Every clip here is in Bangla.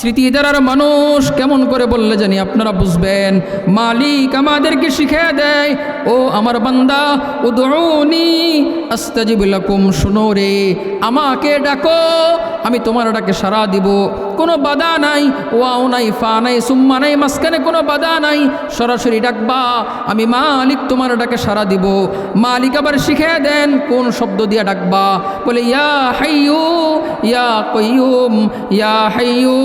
স্মৃতিধারার মানুষ কেমন করে বললে জানি আপনারা বুঝবেন। মালিক আমাদেরকে শিখিয়ে দেয়, ও আমার বান্দা উদউনি আস্তাজিব লাকুম, শুনো রে, আমাকে ডাকো, আমি তোমার ডাকে সাড়া দিব। কোনো বাধা নাই, ওয়াও নাই, ফা নাই, সুম্মা নাই, মাঝখানে কোনো বাধা নাই, সরাসরি ডাকবা, আমি মালিক তোমার ডাকে সাড়া দিব। মালিক আবার শিখিয়ে দেন কোন শব্দ দিয়ে ডাকবা, বলে ইয়া হাইয়ু ইয়া কাইয়ুম, ইয়া হাইয়ু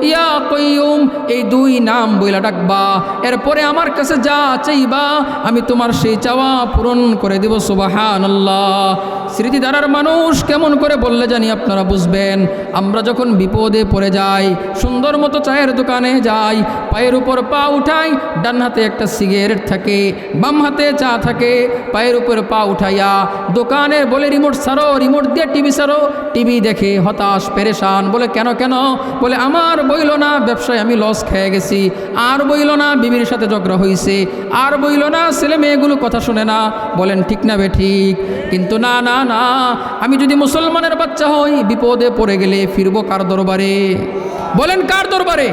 ইয়া কাইয়ুম, এই দুই নাম বইলা ডাকবা। এরপরে আমার কাছে যা চাইবা আমি তোমার সেই চাওয়া পূরণ করে দেব। সুবহানাল্লাহ। স্মৃতিধারার মানুষ কেমন করে বললে জানি আপনারা বুঝবেন। আমরা যখন বিপদে পড়ে যাই, সুন্দর মতো চায়ের দোকানে যাই, পায়ের উপর পা উঠাই, ডান হাতে একটা সিগারেট থাকে, বাম হাতে চা থাকে, পায়ের উপর পা উঠাইয়া দোকানে বলে রিমোট ছাড়ো, রিমোট দিয়ে টিভি ছাড়ো, টিভি দেখে হতাশ পেরেশান, বলে কেন কেন, বলে আমার বইল না ব্যবসায় আমি লস খেয়ে গেছি, আর বইল না বিবির সাথে ঝগড়া হয়েছে, আর বইল না ছেলে মেয়েগুলো কথা শুনে না। বলেন ঠিক না বে ঠিক? কিন্তু না না না, আমি যদি মুসলমানের বাচ্চা হই, বিপদে পড়ে গেলে ফিরবো কার দরবারে? বলেন কার দরবারে?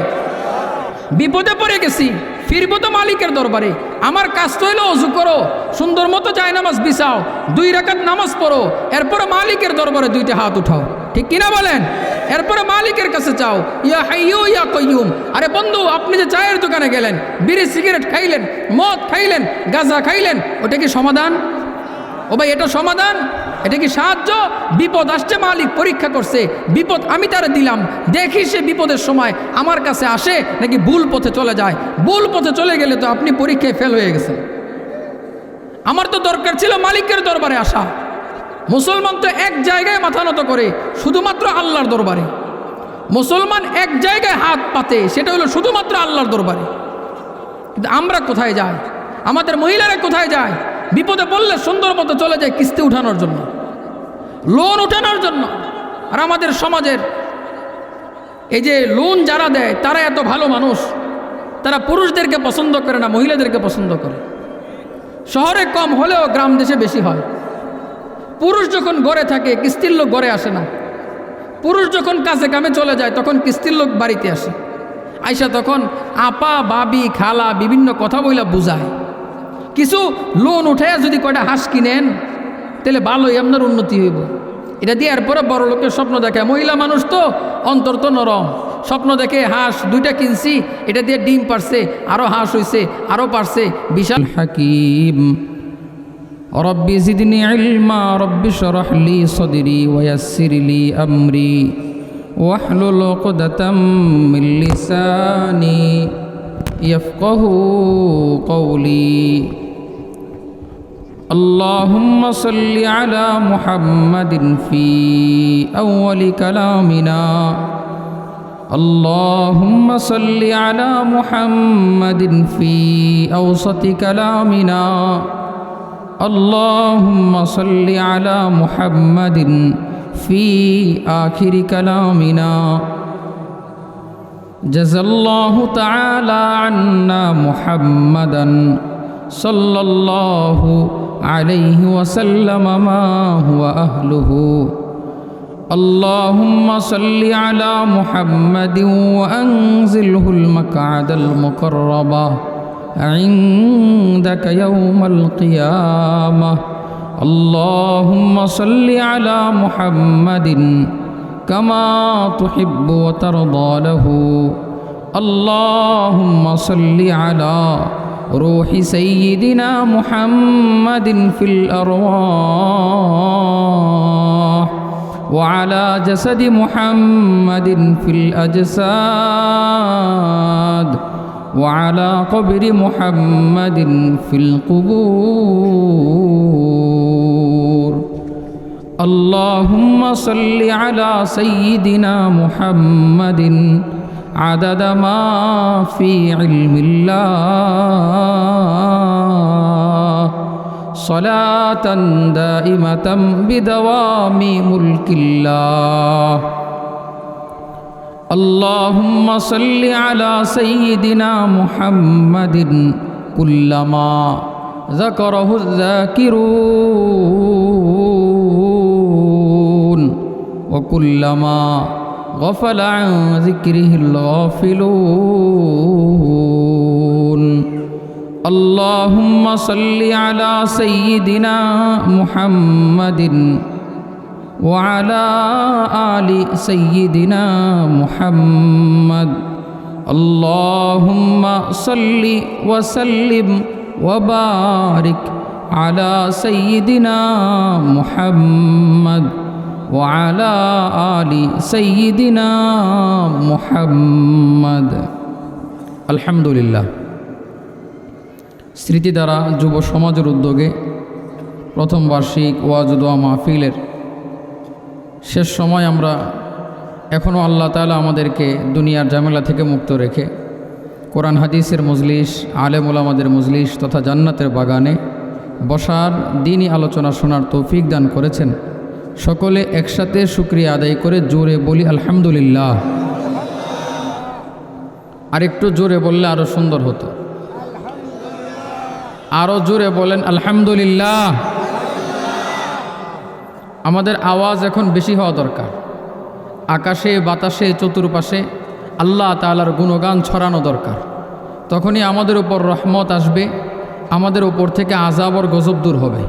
বিপদে পড়ে গেছি, ফিরবো তো মালিকের দরবারে। আমার কাজ তো হইলো অজু করো, সুন্দর মতো যায় নামাজ বিছাও, 2 রাকাত নামাজ পড়ো, এরপরে মালিকের দরবারে 2টা হাত উঠাও, ঠিক কিনা বলেন? এরপরে মালিকের কাছে চাও, ইয়া হাইয়ু ইয়া কাইয়ুম। আরে বন্ধু, আপনি যে চায়ের দোকানে গেলেন, বিড়ি সিগারেট খাইলেন, মদ খাইলেন, গাঁজা খাইলেন, ওটা কি সমাধান? ও ভাই, এটা সমাধান? এটা কি সাহায্য? বিপদ আসছে, মালিক পরীক্ষা করছে, বিপদ আমি তারা দিলাম, দেখি সে বিপদের সময় আমার কাছে আসে নাকি ভুল পথে চলে যায়। ভুল পথে চলে গেলে তো আপনি পরীক্ষায় ফেল হয়ে গেছেন। আমার তো দরকার ছিল মালিকের দরবারে আসা। মুসলমান তো এক জায়গায় মাথা নত করে, শুধুমাত্র আল্লাহর দরবারে। মুসলমান এক জায়গায় হাত পাতে, সেটা হলো শুধুমাত্র আল্লাহর দরবারে। কিন্তু আমরা কোথায় যাই? আমাদের মহিলারা কোথায় যায়? বিপদে পড়লে সুন্দর মতো চলে যায় কিস্তি উঠানোর জন্য, লোন উঠানোর জন্য। আর আমাদের সমাজের এই যে লোন যারা দেয়, তারা এত ভালো মানুষ, তারা পুরুষদেরকে পছন্দ করে না, মহিলাদেরকে পছন্দ করে। শহরে কম হলেও গ্রাম দেশে বেশি হয়। পুরুষ যখন ঘরে থাকে, কিস্তির লোক ঘরে আসে না। পুরুষ যখন কাজে কামে চলে যায়, তখন কিস্তির লোক বাড়িতে আসে। আইসা তখন আপা, বাবি, খালা বিভিন্ন কথা বইলা বুঝায়। কিছু লোন উঠাইয়া যদি কয়টা হাঁস কিনেন, তাহলে ভালোই আপনার উন্নতি হইব। এটা দিয়ে এরপরে বড় লোকের স্বপ্ন দেখে। মহিলা মানুষ তো, অন্তর তো নরম, স্বপ্ন দেখে হাঁস 2টা কিনছি, এটা দিয়ে ডিম পারছে, আরও হাঁস হয়েছে, আরও পারছে, বিশাল হাকিম। রব্বি জিদনি ইলমা, রব্বি শরহ লি সদরি ওয়ায়াসসির লি আমরি ওয়াহলুল উকদাতাম মিন লিসানি ইয়াফকাহু কওলি। اللهم صل على محمد في أول كلامنا، اللهم صل على محمد في أوسط كلامنا، اللهم صل على محمد في آخر كلامنا. جزا الله تعالى عنا محمدا صلى الله عليه وسلم ما هو أهله. اللهم صل على محمد وأنزله المقعد المقرب عندك يوم القيامة. اللهم صل على محمد كما تحب وترضى له. اللهم صل على روح سيدنا محمد في الأرواح، وعلى جسد محمد في الأجساد، وعلى قبر محمد في القبور. اللهم صل على سيدنا محمد عدد ما في علم الله، صلاة دائمة بدوام ملك الله. اللهم صل على سيدنا محمد كلما ذكره الذاكرون وكلما غفل عن ذكره الغافلون اللهم صل على سيدنا محمد وعلى آل سيدنا محمد اللهم صل وسلم وبارك على سيدنا محمد وعلى آل سيدنا محمد الحمد لله স্মৃতি দ্বারা যুব সমাজের উদ্যোগে প্রথম বার্ষিক ওয়াজ দোয়া মাহফিলের শেষ সময় আমরা এখনও আল্লাহ তাআলা আমাদেরকে দুনিয়ার ঝামেলা থেকে মুক্ত রেখে কোরআন হাদিসের মজলিস আলেম ওলামাদের মজলিস তথা জান্নাতের বাগানে বসার দিনই আলোচনা শোনার তৌফিক দান করেছেন। সকলে একসাথে শুকরিয়া আদায় করে জোরে বলি আলহামদুলিল্লাহ। আর একটু জোরে বললে আরও সুন্দর হতো, আরও জোরে বলেন আলহামদুলিল্লাহ। আমাদের আওয়াজ এখন বেশি হওয়া দরকার। আকাশে বাতাসে চতুর্পাশে আল্লাহ তাআলার গুণগান ছড়ানো দরকার। তখনই আমাদের উপর রহমত আসবে, আমাদের উপর থেকে আযাব আর গজব দূর হবে।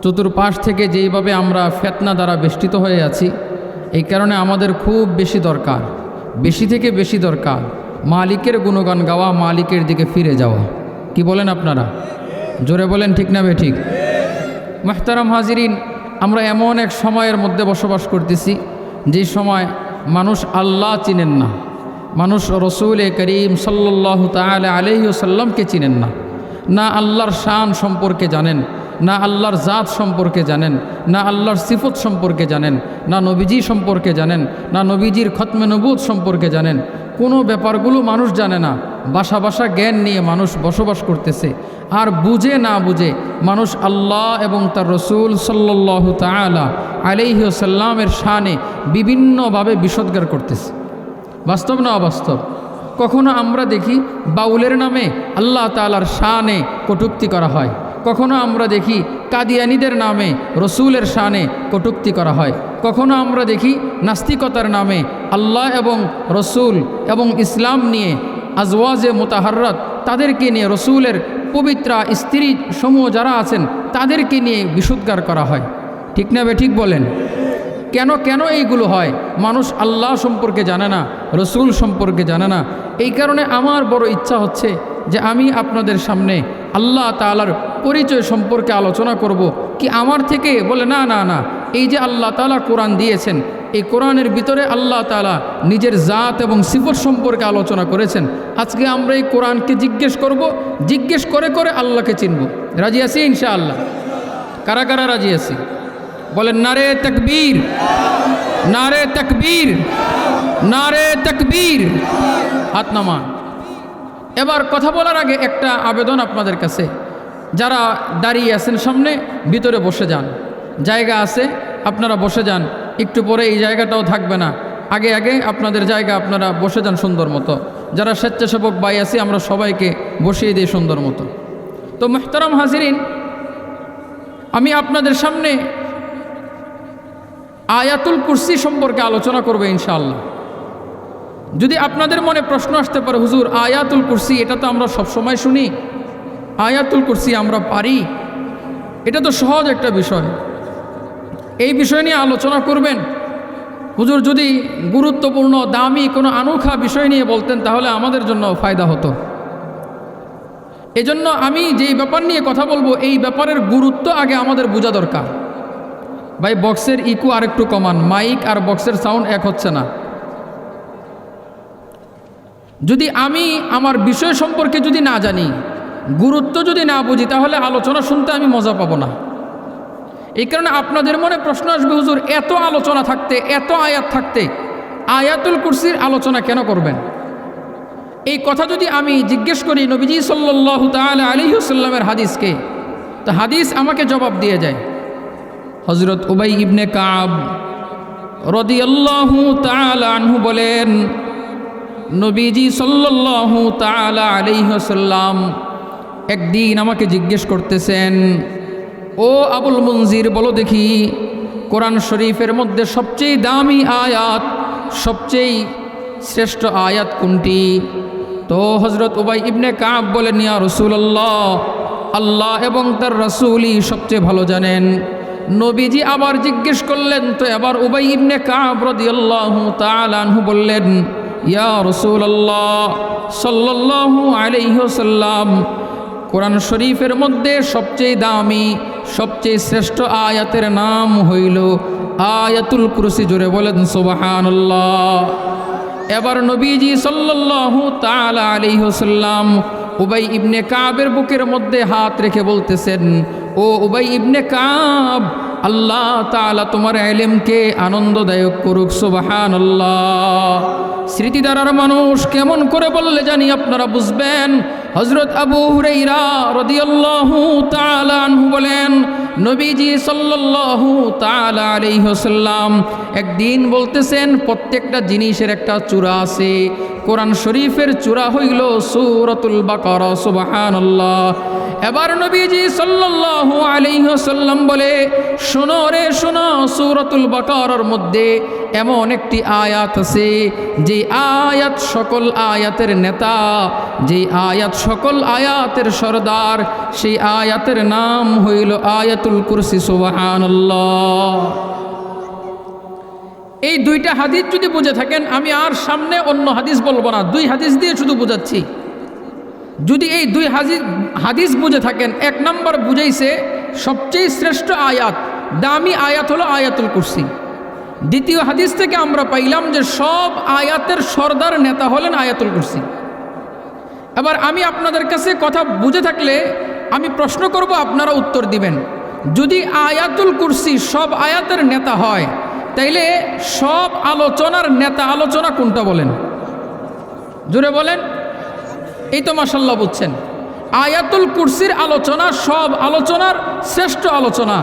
চতুর্পাশ থেকে যেইভাবে আমরা ফিতনা দ্বারা বেষ্টিত হয়ে আছি, এই কারণে আমাদের খুব বেশি দরকার, বেশি থেকে বেশি দরকার মালিকের গুণগান গাওয়া, মালিকের দিকে ফিরে যাওয়া। কি বলেন আপনারা? জোরে বলেন ঠিক না বেঠিক? মুহতারাম হাজিরিন, আমরা এমন এক সময়ের মধ্যে বসবাস করতেছি যে সময় মানুষ আল্লাহ চিনেন না, মানুষ রসুল করিম সাল্লাল্লাহু তাআলা আলাইহি ওয়াসাল্লামকে চিনেন না, না আল্লাহর শান সম্পর্কে জানেন, না আল্লাহর জাত সম্পর্কে জানেন, না আল্লাহর সিফত সম্পর্কে জানেন, না নবীজি সম্পর্কে জানেন, না নবীজির খতমে নবুত সম্পর্কে জানেন। কোনো ব্যাপারগুলো মানুষ জানে না। বাসা বাসা জ্ঞান নিয়ে মানুষ বসবাস করতেছে, আর বুঝে না বুঝে মানুষ আল্লাহ এবং তার রসুল সাল্লাল্লাহু তাআলা আলাইহি ওয়াসাল্লামের শানে বিভিন্নভাবে বিষোদ্গার করতেছে। বাস্তব না অবাস্তব? কখনো আমরা দেখি বাউলের নামে আল্লাহ তাআলার শানে কটূক্তি করা হয়, কখনো আমরা দেখি কাদিয়ানীদের নামে রসুলের শানে কটূক্তি করা হয়, কখনো আমরা দেখি নাস্তিকতার নামে আল্লাহ এবং রসুল এবং ইসলাম নিয়ে আজওয়াজে মুতাহাররাত তাদেরকে নিয়ে, রসুলের পবিত্রা স্ত্রী সমূহ যারা আছেন তাদেরকে নিয়ে বিশুদ্ধার করা হয়। ঠিক না বেঠিক বলেন? কেন কেন এইগুলো হয়? মানুষ আল্লাহ সম্পর্কে জানে না, রসুল সম্পর্কে জানে না। এই কারণে আমার বড় ইচ্ছা হচ্ছে যে আমি আপনাদের সামনে আল্লাহ তাআলার পরিচয় সম্পর্কে আলোচনা করব। কি আমার থেকে বলে না না না, এই যে আল্লাহ তাআলা কোরআন দিয়েছেন, এই কোরআনের ভিতরে আল্লাহ তাআলা নিজের জাত এবং সিফত সম্পর্কে আলোচনা করেছেন। আজকে আমরা এই কোরআনকে জিজ্ঞেস করব, জিজ্ঞেস করে করে আল্লাহকে চিনব। রাজি আছি ইনশাআল্লাহ? কারা কারা রাজি আছি? বলেন নারে তাকবীর, নারে তাকবীর, নারে তাকবীর। হাত নামান। এবার কথা বলার আগে একটা আবেদন আপনাদের কাছে, যারা দাঁড়িয়ে আছেন সামনে, ভিতরে বসে যান, জায়গা আছে আপনারা বসে যান। একটু পরে এই জায়গাটাও থাকবে না, আগে আগে আপনাদের জায়গা আপনারা বসে যান সুন্দর মতো। যারা স্বেচ্ছাসেবক ভাই আছে আমরা সবাইকে বসিয়ে দিই সুন্দর মতো। তো মুহতারাম হাজিরিন, আমি আপনাদের সামনে আয়াতুল কুরসি সম্পর্কে আলোচনা করব ইনশাআল্লাহ। যদি আপনাদের মনে প্রশ্ন আসতে পারে, হুজুর আয়াতুল কুরসি এটা তো আমরা সবসময় শুনি, আয়াতুল কুরসি আমরা পারি, এটা তো সহজ একটা বিষয়, এই বিষয় নিয়ে আলোচনা করবেন হুজুর। যদি গুরুত্বপূর্ণ দামি কোনো আনোখা বিষয় নিয়ে বলতেন তাহলে আমাদের জন্য ফায়দা হতো। এজন্য আমি যেই ব্যাপার নিয়ে কথা বলবো এই ব্যাপারের গুরুত্ব আগে আমাদের বোঝা দরকার। ভাই বক্সের ইকো আরেকটু কমান, মাইক আর বক্সের সাউন্ড এক হচ্ছে না। যদি আমি আমার বিষয় সম্পর্কে যদি না জানি, গুরুত্ব যদি না বুঝি, তাহলে আলোচনা শুনতে আমি মজা পাবো না। এই কারণে আপনাদের মনে প্রশ্ন আসবে, হুজুর এত আলোচনা থাকতে, এত আয়াত থাকতে আয়াতুল কুরসির আলোচনা কেন করবেন? এই কথা যদি আমি জিজ্ঞেস করি নবীজি সাল্লাল্লাহু তাআলা আলাইহি ওয়াসাল্লামের হাদিসকে, তো হাদিস আমাকে জবাব দিয়ে যায়। হযরত উবাই ইবনে কাব রাদিয়াল্লাহু তাআলা আনহু বলেন, নবীজি সাল্লাল্লাহু তাআলা আলাইহি ওয়াসাল্লাম একদিন আমাকে জিজ্ঞেস করতেছেন, ও আবুল মুনজির বলো দেখি, কোরআন শরীফের মধ্যে সবচেয়ে দামি আয়াত সবচেয়ে শ্রেষ্ঠ আয়াত কোনটি? তো হজরত উবাই ইবনে কাব বলেন, ইয়া রাসূলুল্লাহ, আল্লাহ এবং তার রাসূলই সবচেয়ে ভালো জানেন। নবীজি আবার জিজ্ঞেস করলেন, তো এবার উবাই ইবনে কাব রাদিয়াল্লাহু তাআলা আনহু বললেন, ইয়া রাসূলুল্লাহ সাল্লাল্লাহু আলাইহি ওয়াসাল্লাম, কোরআন শরীফের মধ্যে সবচেয়ে দামি, সবচেয়ে শ্রেষ্ঠ আয়াতের নাম হইল আয়াতুল কুরসি। জোরে বলেন সুবহানাল্লাহ। এবার নবীজি সাল্লাল্লাহু তাআলা আলাইহি ওয়াসাল্লাম উবাই ইবনে কাবের বুকের মধ্যে হাত রেখে বলতেছেন, ও উবাই ইবনে কাব, আল্লাহ তাআলা তোমার ইলমকে আনন্দদায়ক করুক। সুবহানাল্লাহ। স্মৃতিধারার মানুষ কেমন করে বললে জানি আপনারা বুঝবেন। হযরত আবু হুরায়রা রাদিয়াল্লাহু তাআলা আনহু বলেন, নবীজি সাল্লাল্লাহু তাআলা আলাইহি ওয়াসাল্লাম একদিন বলতেছেন, প্রত্যেকটা জিনিসের একটা চূড়া আছে। কোরআন শরীফের চূড়া হইল সূরাতুল বাকারা। সুবহানাল্লাহ। এবার নবীজি সাল্লাল্লাহু আলাইহি ওয়াসাল্লাম বলে, শোনো রে শোনো, সূরাতুল বাকারার মধ্যে এমন একটি আয়াত আছে, যে আয়াত সকল আয়াতের নেতা, যে আয়াত সকল আয়াতের সরদার, সেই আয়াতের নাম হইল আয়াতুল কুরসি। সুবহানাল্লাহ। এই দুইটা হাদিস যদি বুঝে থাকেন, আমি আর সামনে অন্য হাদিস বলবো না, দুই হাদিস দিয়ে শুধু বুঝাচ্ছি। যদি এই দুই হাদিস বুঝে থাকেন, এক নম্বর বুঝাইছে সবচেয়ে শ্রেষ্ঠ আয়াত, দামি আয়াত হলো আয়াতুল কুরসি। দ্বিতীয় হাদিস থেকে আমরা পাইলাম যে সব আয়াতের সরদার নেতা হলেন আয়াতুল কুরসি। এবার আমি আপনাদের কাছে কথা বুঝে থাকলে আমি প্রশ্ন করব, আপনারা উত্তর দিবেন। যদি আয়াতুল কুরসি সব আয়াতের নেতা হয়, তাইলে সব আলোচনার নেতা আলোচনা কোনটা বলেন? জোরে বলেন। এই তো মাশাআল্লাহ বুঝছেন। আয়াতুল কুরসির আলোচনা সব আলোচনার শ্রেষ্ঠ আলোচনা।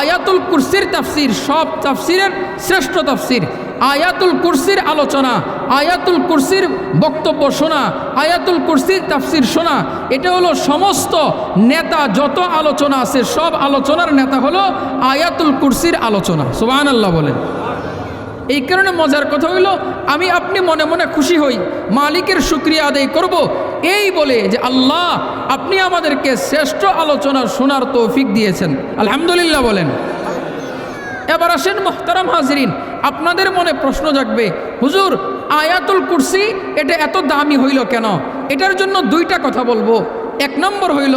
আয়াতুল কুরসির তাফসির সব তাফসিরের শ্রেষ্ঠ তাফসির। আয়াতুল কুরসির আলোচনা, আয়াতুল কুরসির বক্তব্য শোনা, আয়াতুল কুরসির তাফসির শোনা, এটা হলো সমস্ত নেতা যত আলোচনা আছে, সব আলোচনার নেতা হলো আয়াতুল কুরসির আলোচনা। সুবহানাল্লাহ বলেন। এই কারণে মজার কথা হইল, আমি আপনি মনে মনে খুশি হই, মালিকের শুকরিয়া আদায় করব, এই বলে যে আল্লাহ আপনি আমাদেরকে শ্রেষ্ঠ আলোচনা শোনার তৌফিক দিয়েছেন। আলহামদুলিল্লাহ বলেন। এবার আসেন মুহতারাম হাজিরিন, আপনাদের মনে প্রশ্ন জাগবে, হুজুর আয়াতুল কুরসি এটা এত দামি হইল কেন? এটার জন্য দুইটা কথা বলবো। এক নম্বর হইল,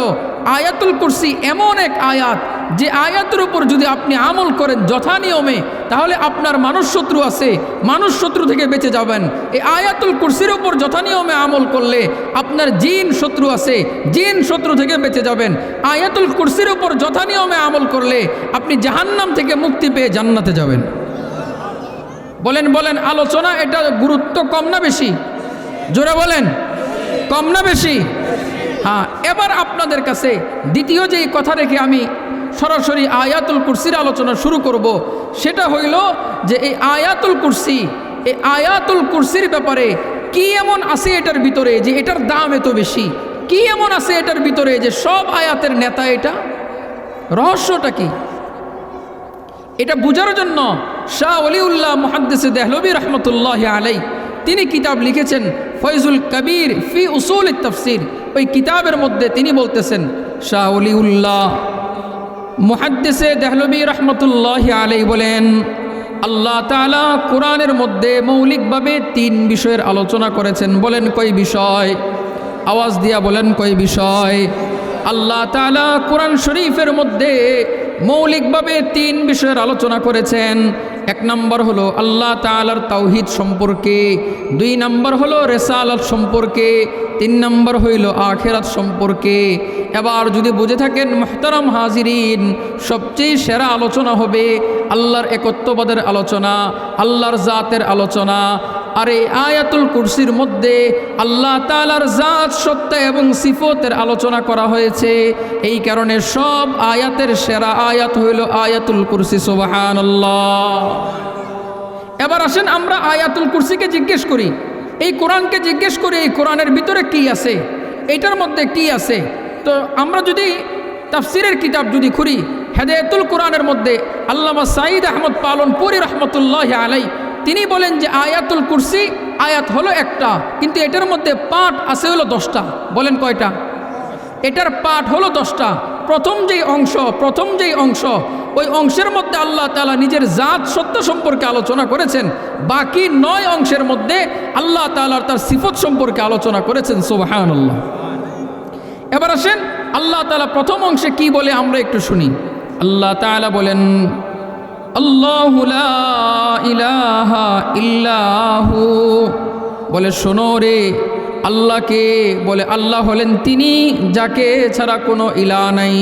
আয়াতুল কুরসি এমন এক আয়াত, যে আয়াতের উপর যদি আপনি আমল করেন যথা নিয়মে, তাহলে আপনার মানুষ শত্রু আছে, মানুষ শত্রু থেকে বেঁচে যাবেন। এই আয়াতুল কুরসির উপর যথা নিয়মে আমল করলে আপনার জিন শত্রু আছে, জিন শত্রু থেকে বেঁচে যাবেন। আয়াতুল কুরসির উপর যথা নিয়মে আমল করলে আপনি জাহান্নাম থেকে মুক্তি পেয়ে জান্নাতে যাবেন। বলেন বলেন, আলোচনা এটা গুরুত্ব কম না বেশি? জোরে বলেন, কম না বেশি? হ্যাঁ। এবার আপনাদের কাছে দ্বিতীয় যেই কথা রেখে আমি সরাসরি আয়াতুল কুরসির আলোচনা শুরু করব, সেটা হইল যে এই আয়াতুল কুরসি, এই আয়াতুল কুরসির ব্যাপারে কি এমন আছে এটার ভিতরে যে এটার দাম এত বেশি? কি এমন আছে এটার ভিতরে যে সব আয়াতের নেতা? এটা রহস্যটা কি? এটা বোঝার জন্য শাহ ওলিউল্লাহ মুহাদ্দিস দেহলভী রহমতুল্লাহ আলাইহি তিনি কিতাব লিখেছেন ফয়জুল কবির ফি উসুল তাফসির। ওই কিতাবের মধ্যে তিনি বলতেছেন, শাহ ওলিউল্লাহ মুহাদ্দিস দেহলভী রহমতুল্লাহ আলাইহি বলেন, আল্লাহ তাআলা কোরআনের মধ্যে মৌলিকভাবে তিন বিষয়ের আলোচনা করেছেন। বলেন কয় বিষয়? আওয়াজ দিয়া বলেন কয় বিষয়? আল্লাহ তাআলা কোরআন শরীফের মধ্যে মৌলিকভাবে তিন বিষয়ের আলোচনা করেছেন। এক নম্বর হলো আল্লাহ তাআলার তাওহীদ সম্পর্কে, দুই নম্বর হলো রিসালাত সম্পর্কে, তিন নম্বর হইল আখিরাত সম্পর্কে। এবার যদি বুঝে থাকেন মুহতারাম হাজিরিন, সবচেয়ে সেরা আলোচনা হবে আল্লাহর একত্ববাদের আলোচনা, আল্লাহর জাতের আলোচনা। আর এই আয়াতুল কুরসির মধ্যে আল্লাহ তাআলার জাত, সত্তা এবং সিফতের আলোচনা করা হয়েছে। এই কারণে সব আয়াতের সেরা আয়াত হইল আয়াতুল কুরসি। সুবহানাল্লাহ। এবার আসেন আমরা আয়াতুল কুরসিকে জিজ্ঞেস করি, এই কোরআনকে জিজ্ঞেস করি, এই কোরআনের ভিতরে কি আছে, এটার মধ্যে কি আছে। তো আমরা যদি তাফসিরের কিতাব যদি খুলি, হেদায়েতুল কোরআনের মধ্যে আল্লামা সাঈদ আহমদ পালনপুরি রহমতুল্লাহ আলাইহি তিনি বলেন যে আয়াতুল কুরসি আয়াত হলো একটা, কিন্তু এটার মধ্যে পাঠ আছে হলো 10টা। বলেন কয়টা? এটার পাঠ হলো 10টা। প্রথম যেই অংশ ওই অংশের মধ্যে আল্লাহ তাআলা নিজের জাত সত্য সম্পর্কে আলোচনা করেছেন, বাকি 9 অংশের মধ্যে আল্লাহ তাআলা তার সিফত সম্পর্কে আলোচনা করেছেন। সুবহানাল্লাহ। এবার আসেন আল্লাহ তাআলা প্রথম অংশে কি বলে আমরা একটু শুনি। আল্লাহ তাআলা বলেন, আল্লাহু লা ইলাহা ইল্লাহু, বলে শোনো রে আল্লাহকে, বলে আল্লাহ হলেন তিনি যাকে ছাড়া কোনো ইলাহ নাই।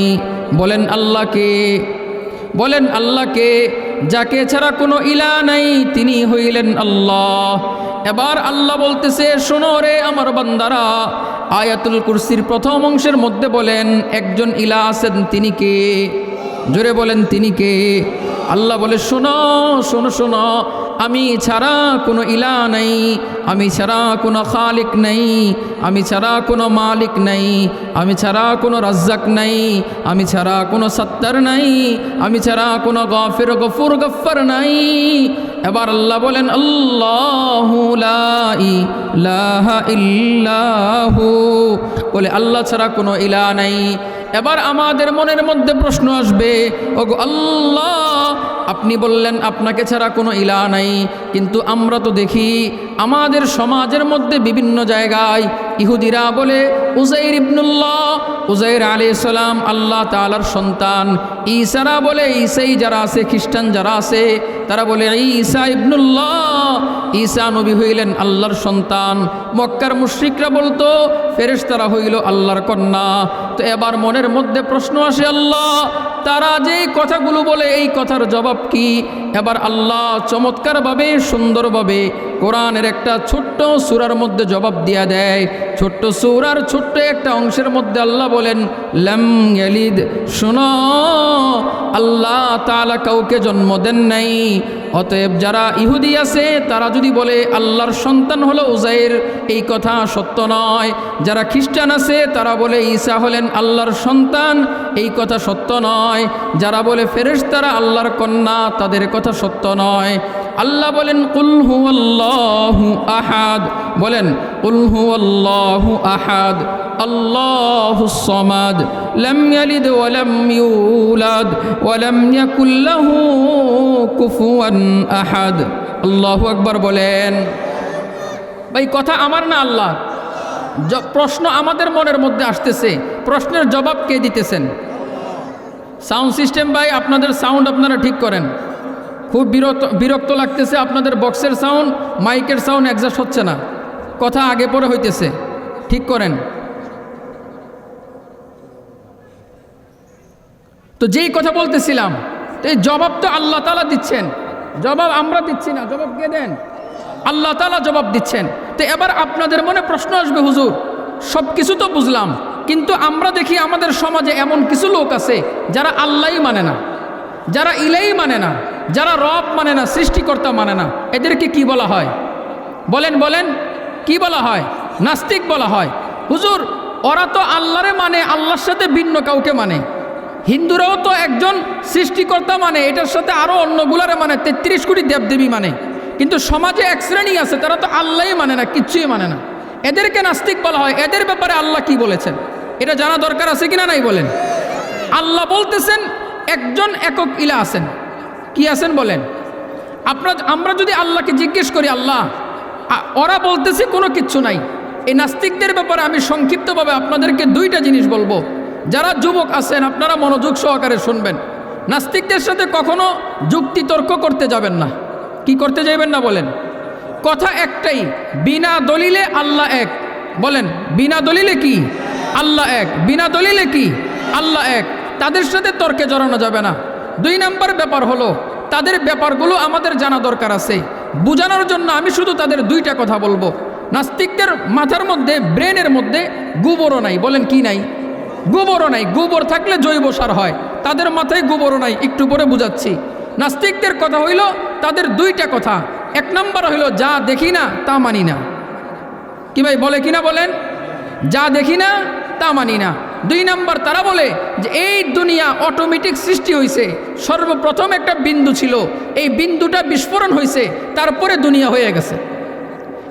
বলেন আল্লাহকে, বলেন আল্লাহকে, যাকে ছাড়া কোনো ইলাহ নাই তিনি হইলেন আল্লাহ। এবার আল্লাহ বলতেছে, শোনো রে আমার বান্দারা, আয়াতুল কুরসির প্রথম অংশের মধ্যে বলেন একজন ইলাহ আছেন, তিনি কে? জোরে বলেন তিনি কে? আল্লাহ বলে শোনো শোনো শোনো, আমি ছাড়া কোনো ইলাহ নাই, আমি ছাড়া কোনো খালিক নাই, আমি ছাড়া কোনো মালিক নাই, আমি ছাড়া কোনো রাজ্জাক নাই, আমি ছাড়া কোনো সত্তার নাই, আমি ছাড়া কোনো গফির গফুর গফ্ফার নাই। এবার আল্লাহ বলেন আল্লাহু লা ইলাহা ইল্লাহু, বলে আল্লাহ ছাড়া কোনো ইলাহ নাই। এবার আমাদের মনের মধ্যে প্রশ্ন আসবে, ওগো আল্লাহ আপনি বললেন আপনাকে ছাড়া কোনো ইলাহ নাই, কিন্তু আমরা তো দেখি আমাদের সমাজের মধ্যে বিভিন্ন জায়গায় ইহুদিরা বলে উজাইর ইবনুল্লাহ, উজাইর আলাইহিস সালাম আল্লাহ তাআলার সন্তান। ঈসারা বলে, ঈসাই যারা আছে, খ্রিস্টান যারা আছে তারা বলে ঈসা ইবনুল্লাহ, ঈসা নবী হইলেন আল্লাহর সন্তান। মক্কার মুশরিকরা বলতো ফেরেশতারা হইল আল্লাহর কন্যা। তো এবার মনের মধ্যে প্রশ্ন আসে, আল্লাহ তারা যে কথাগুলো বলে এই কথার জবাব কি? এবার আল্লাহ চমৎকারভাবে সুন্দরভাবে কোরআনের একটা ছোট্ট সূরার মধ্যে জবাব দিয়া দেয়। ছোট্ট সূরার ছোট্ট একটা অংশের মধ্যে আল্লাহ বলেন লাম ইয়ালিদ, শোনো আল্লাহ তাআলা কাউকে জন্ম দেন নাই। অতএব যারা ইহুদি আছে তারা যদি বলে আল্লাহর সন্তান হলো উজাইর, এই কথা সত্য নয়। যারা খ্রিস্টান আছে তারা বলে ঈসা হলেন আল্লাহর সন্তান, এই কথা সত্য নয়। যারা বলে ফেরেশতারা আল্লাহর কন্যা, তাদের কথা সত্য নয়। আল্লাহ বলেন কুল হুয়াল্লাহু আহাদ, বলেন কুল হুয়াল্লাহু আহাদ আল্লাহুস সামাদ লাম ইয়ালিদ ওয়া লাম ইউলাদ ওয়া লাম ইয়াকুল লাহু কুফুয়ান আহাদ। আল্লাহু আকবার বলেন। ভাই কথা আমার না আল্লাহ? প্রশ্ন আমাদের মনের মধ্যে আসতেছে, প্রশ্নের জবাব কে দিতেছেন? সাউন্ড সিস্টেম ভাই আপনাদের সাউন্ড আপনারা ঠিক করেন। খুব বিরক্ত লাগতেছে, আপনাদের বক্সের সাউন্ড মাইকের সাউন্ড অ্যাডজাস্ট হচ্ছে না, কথা আগে পরে হইতেছে, ঠিক করেন। তো যেই কথা বলতেছিলাম, তো এই জবাব তো আল্লাহ তাআলা দিচ্ছেন, জবাব আমরা দিচ্ছি না। জবাব কে দেন? আল্লাহ তাআলা জবাব দিচ্ছেন। তো এবার আপনাদের মনে প্রশ্ন আসবে, হুজুর সব কিছু তো বুঝলাম, কিন্তু আমরা দেখি আমাদের সমাজে এমন কিছু লোক আছে যারা আল্লাহই মানে না, যারা ইলাই মানে না, যারা রব মানে না, সৃষ্টিকর্তা মানে না। এদেরকে কি বলা হয়? বলেন বলেন, কি বলা হয়? নাস্তিক বলা হয়। হুজুর ওরা তো আল্লাহরে মানে, আল্লাহর সাথে ভিন্ন কাউকে মানে। হিন্দুরাও তো একজন সৃষ্টিকর্তা মানে, এটার সাথে আরও অন্যগুলারে মানে, 33 কোটি দেবদেবী মানে। কিন্তু সমাজে এক শ্রেণী আছে তারা তো আল্লাহই মানে না, কিচ্ছুই মানে না, এদেরকে নাস্তিক বলা হয়। এদের ব্যাপারে আল্লাহ কি বলেছেন এটা জানা দরকার আছে কিনা নাই বলেন? আল্লাহ বলতেছেন একজন একক ইলাহ আছেন। কি আছেন বলেন? আমরা যদি আল্লাহকে জিজ্ঞেস করি আল্লাহ, ওরা বলতেছে কোনো কিচ্ছু নাই। এই নাস্তিকদের ব্যাপারে আমি সংক্ষিপ্তভাবে আপনাদেরকে 2টা জিনিস বলবো। যারা যুবক আছেন আপনারা মনোযোগ সহকারে শুনবেন। নাস্তিকদের সাথে কখনো যুক্তি তর্ক করতে যাবেন না। কি করতে যাবেন না বলেন? কথা একটাই, বিনা দলিলে আল্লাহ এক। বলেন বিনা দলিলে কি? আল্লাহ এক। বিনা দলিলে কি? আল্লাহ এক। তাদের সাথে তর্কে জড়ানো যাবে না। 2 নম্বর ব্যাপার হলো তাদের ব্যাপারগুলো আমাদের জানা দরকার আছে। বোঝানোর জন্য আমি শুধু তাদের 2টা কথা বলবো। নাস্তিকদের মাথার মধ্যে, ব্রেনের মধ্যে গোবরও নাই। বলেন কি নাই? গোবরও নাই। গোবর থাকলে জৈব সার হয়, তাদের মাথায় গোবরও নাই। একটু পরে বুঝাচ্ছি। নাস্তিকদের কথা হইল তাদের 2টা কথা। 1 নম্বর হইল যা দেখি না তা মানি না। কি ভাই বলে কিনা বলেন? যা দেখি না তা মানি না। দুই নাম্বার তারা বলে যে এই দুনিয়া অটোমেটিক সৃষ্টি হয়েছে, সর্বপ্রথম একটা বিন্দু ছিল, এই বিন্দুটা বিস্ফোরণ হয়েছে, তারপরে দুনিয়া হয়ে গেছে,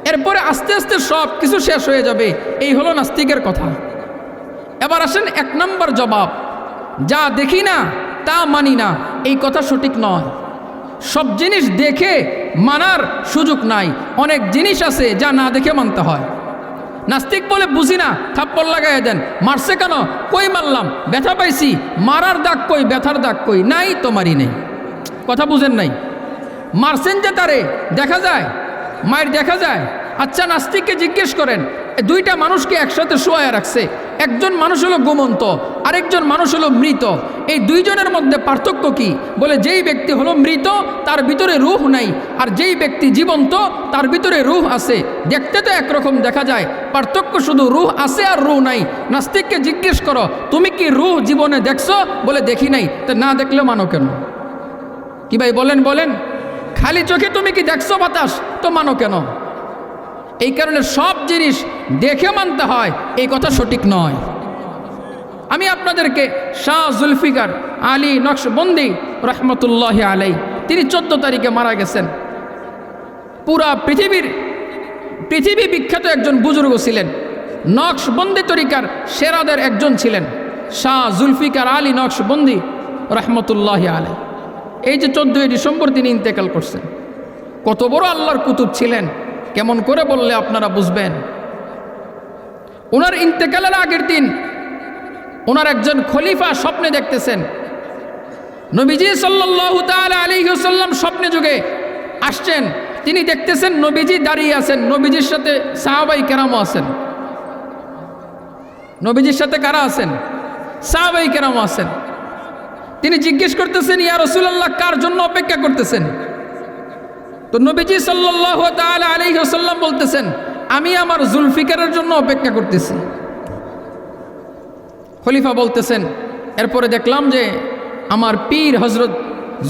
এরপরে আস্তে আস্তে সব কিছু শেষ হয়ে যাবে। এই হলো নাস্তিকের কথা। এবার আসেন এক নম্বর জবাব, যা দেখি না তা মানি না, এই কথা সঠিক নয়। সব জিনিস দেখে মানার সুযোগ নাই, অনেক জিনিস আছে যা না দেখে মানতে হয়। নাস্তিক বলে বুঝি না, থাপ্পড় লাগাই দেন। মারছে কেন? কই মারলাম, ব্যথা পাইছি। মারার দাগ কই, ব্যথার দাগ কই? নাই তো মারি নেই। কথা বুঝেন নাই? মারছেন যে তারে দেখা যায়, মায়ের দেখা যায়। আচ্ছা নাস্তিককে জিজ্ঞেস করেন, দুইটা মানুষকে একসাথে শোয়ায় রাখছে, একজন মানুষ হলো ঘুমন্ত, আরেকজন মানুষ হলো মৃত, এই দুইজনের মধ্যে পার্থক্য কি? বলে যেই ব্যক্তি হলো মৃত তার ভিতরে রূহ নাই, আর যেই ব্যক্তি জীবন্ত তার ভিতরে রূহ আছে। দেখতে তো একরকম দেখা যায়, পার্থক্য শুধু রূহ আছে আর রূহ নাই। নাস্তিককে জিজ্ঞেস করো, তুমি কি রূহ জীবনে দেখছো? বলে দেখি নাই। তো না দেখলে মানো কেন? কি ভাই বলেন বলেন, খালি চোখে তুমি কি দেখছো বাতাস, তো মানো কেন? এই কারণে সব জিনিস দেখে মানতে হয়, এই কথা সঠিক নয়। আমি আপনাদেরকে শাহ জুলফিকার আলী নকশবন্দি রহমতুল্লাহ আলাই, তিনি 14 তারিখে মারা গেছেন। পুরা পৃথিবী বিখ্যাত একজন বুজুর্গ ছিলেন, নকশবন্দি তরিকার সেরাদের একজন ছিলেন শাহ জুলফিকার আলী নকশবন্দি রহমতুল্লাহ আলাই। এই যে 14 ডিসেম্বর তিনি ইন্তেকাল করছেন। কত বড় আল্লাহর কুতুব ছিলেন, কেমন করে বললে আপনারা বুঝবেন। ওনার ইন্তেকালের আগের দিন ওনার একজন খলিফা স্বপ্নে দেখতেছেন, নবীজি সাল্লাল্লাহু তাআলা আলাইহি ওয়াসাল্লাম স্বপ্নে যুগে আসছেন। তিনি দেখতেছেন নবীজি দাঁড়িয়ে আছেন, নবীজির সাথে সাহাবাই কেরামও আছেন। নবীজির সাথে কারা আছেন? সাহাবাই কেরামও আছেন। তিনি জিজ্ঞেস করতেছেন, ইয়া রাসূলুল্লাহ, কার জন্য অপেক্ষা করতেছেন? তো নবীজি সাল্লাল্লাহু তাআলা আলাইহি ওয়াসাল্লাম বলতেছেন, আমি আমার জুলফিকারের জন্য অপেক্ষা করতেছি। খলিফা বলতেছেন, এরপরে দেখলাম যে আমার পীর হজরত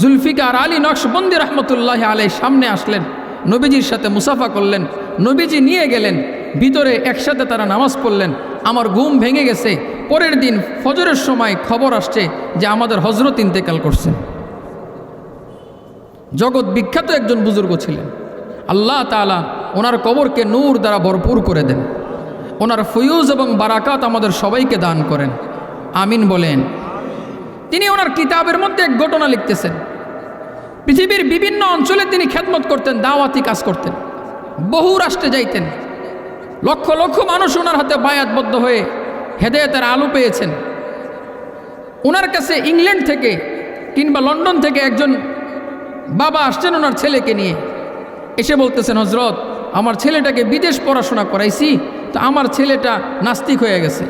জুলফিকার আলী নকশবন্দি রহমতুল্লাহ আলাই সামনে আসলেন, নবীজির সাথে মুসাফা করলেন, নবীজি নিয়ে গেলেন ভিতরে, একসাথে তারা নামাজ পড়লেন। আমার ঘুম ভেঙে গেছে। পরের দিন ফজরের সময় খবর আসছে যে আমাদের হজরত ইন্তেকাল করছেন। জগৎ বিখ্যাত একজন বুজুর্গ ছিলেন। আল্লাহ তাআলা ওনার কবরকে নূর দ্বারা ভরপুর করে দেন, ওনার ফয়ুজ এবং বারাকাত আমাদের সবাইকে দান করেন, আমিন বলেন। তিনি ওনার কিতাবের মধ্যে এক ঘটনা লিখতেছেন। পৃথিবীর বিভিন্ন অঞ্চলে তিনি খেদমত করতেন, দাওয়াতি কাজ করতেন, বহু রাষ্ট্রে যাইতেন। লক্ষ লক্ষ মানুষ ওনার হাতে বায়াতবদ্ধ হয়ে হেদায়েতের আলো পেয়েছেন। ওনার কাছে ইংল্যান্ড থেকে কিংবা লন্ডন থেকে একজন বাবা আসছেন ওনার ছেলেকে নিয়ে, এসে বলতেছেন, হজরত, আমার ছেলেটাকে বিদেশ পড়াশোনা করাইছি, তো আমার ছেলেটা নাস্তিক হয়ে গেছে,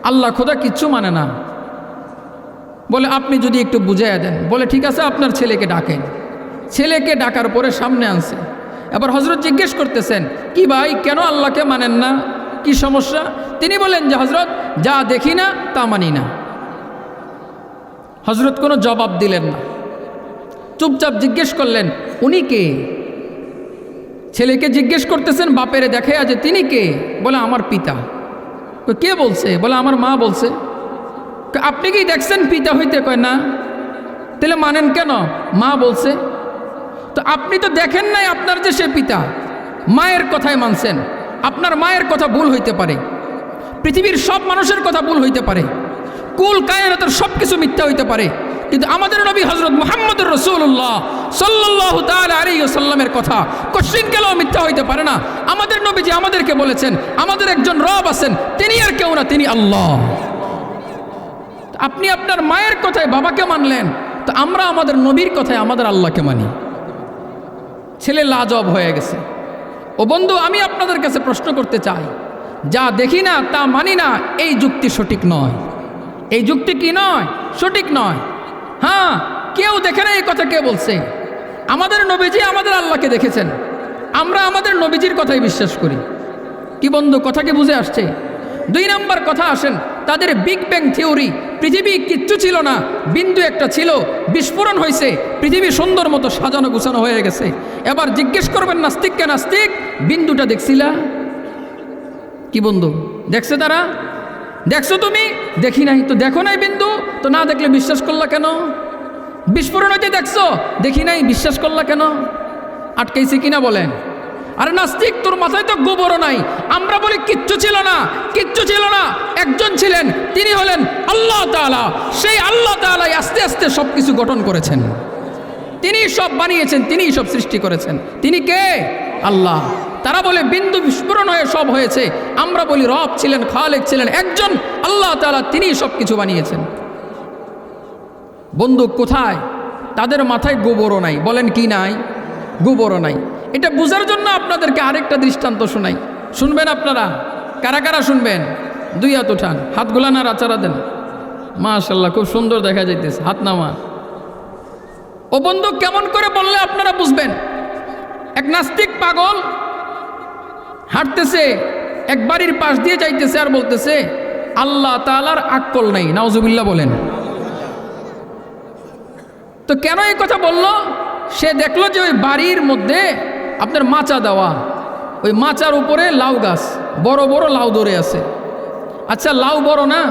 আল্লাহ খোদা কিচ্ছু মানে না। বলে আপনি যদি একটু বুঝাইয়া দেন। বলে ঠিক আছে, আপনার ছেলেকে ডাকেন। ছেলেকে ডাকার পরে সামনে আনছে। এবার হজরত জিজ্ঞেস করতেছেন, কি ভাই, কেন আল্লাহকে মানেন না, কি সমস্যা? তিনি বলেন যে হজরত, যা দেখি না তা মানি না। হজরত কোনো জবাব দিলেন না, চুপচাপ জিজ্ঞেস করলেন, উনি কে? ছেলেকে জিজ্ঞেস করতেছেন, বাপেরে দেখে যে তিনি কে? বলে আমার পিতা। কে বলছে? বলে আমার মা বলছে। আপনি কি দেখছেন পিতা হইতে? কয় না। তাহলে মানেন কেন? মা বলছে। তো আপনি তো দেখেন নাই আপনার যে সে পিতা, মায়ের কথায় মানছেন। আপনার মায়ের কথা ভুল হইতে পারে, পৃথিবীর সব মানুষের কথা ভুল হইতে পারে, কুল কায়নাতের সব কিছু মিথ্যা হইতে পারে, কিন্তু আমাদের নবী হযরত মুহাম্মদুর রাসূলুল্লাহ সাল্লাল্লাহু তাআলা আলাইহি ওয়াসাল্লামের কথা কোশ্চিন কেলেও মিথ্যা হইতে পারে না। আমাদের নবীজি আমাদেরকে বলেছেন, আমাদের একজন রব আছেন, তিনি আর কেউ না, তিনি আল্লাহ। আপনি আপনার মায়ের কথায় বাবাকে মানলেন, তো আমরা আমাদের নবীর কথায় আমাদের আল্লাহকে মানি। ছেলে লাজবাব হয়ে গেছে। ও বন্ধু, আমি আপনাদের কাছে প্রশ্ন করতে চাই, যা দেখি না তা মানি না, এই যুক্তি সঠিক নয়। এই যুক্তি কি নয়? সঠিক নয়। হ্যাঁ, কেউ দেখে না, এই কথা কে বলছে? আমাদের নবীজি আমাদের আল্লাহকে দেখেছেন, আমরা আমাদের নবীজির কথাই বিশ্বাস করি। কি বন্ধু, কথা কি বুঝে আসছে? 2 নম্বর কথা আসেন, তাদের বিগ ব্যাং থিওরি, পৃথিবী কিচ্ছু ছিল না, বিন্দু একটা ছিল, বিস্ফোরণ হয়েছে, পৃথিবী সুন্দর মতো সাজানো গুছানো হয়ে গেছে। এবার জিজ্ঞেস করবেন নাস্তিককে, নাস্তিক, বিন্দুটা দেখছিলা? কি বন্ধু, দেখছে তারা? দেখছো তুমি? দেখি নাই। তো দেখো নাই বিন্দু, তো না দেখলে বিশ্বাস করলা কেন? বিস্ফোরণ হইতে দেখছো, দেখি নাই, বিশ্বাস করলা কেন? আটকাইছে কিনা বলেন? আরে নাস্তিক, তোর মাথায় তো গোবরও নাই। আমরা বলি কিচ্ছু ছিল না, কিচ্ছু ছিল না। একজন ছিলেন, তিনি হলেন আল্লাহ তাআলা। সেই আল্লাহ তাআলাই আস্তে আস্তে সব কিছু গঠন করেছেন, তিনি সব বানিয়েছেন, তিনি সব সৃষ্টি করেছেন। তিনি কে? আল্লাহ। তারা বলে বিন্দু বিস্ফোরণ হয়ে সব হয়েছে। আমরা বলি রব ছিলেন, খালেক ছিলেন একজন আল্লাহ তাআলা, তিনি সব কিছু বানিয়েছেন। বন্ধু কোথায়? তাদের মাথায় গোবরও নাই। বলেন কি নাই? গোবরও নাই। এটা বোঝার জন্য আপনাদেরকে আরেকটা দৃষ্টান্ত শোনাই। শুনবেন আপনারা? কারা কারা শুনবেন? দুই হাত উঠান, হাতগুলা না রাচারা দেন। মাশাআল্লাহ, খুব সুন্দর দেখা যাইতেছে, হাত নামা। ও বন্ধু, কেমন করে বললে আপনারা বুঝবেন? এক নাস্তিক পাগল হাঁটতেছে, এক বাড়ির পাশ দিয়ে যাইতেছে আর বলতেছে আল্লাহ তাআলার আক্কল নাই। নাউজুবিল্লাহ বলেন। তো কেন এই কথা বলল? সে দেখলো যে ওই বাড়ির মধ্যে আপনার মাচা দেওয়া, ওই মাচার উপরে লাউ গাছ, বড় বড় লাউ ধরে আছে। আচ্ছা, লাউ বড় না?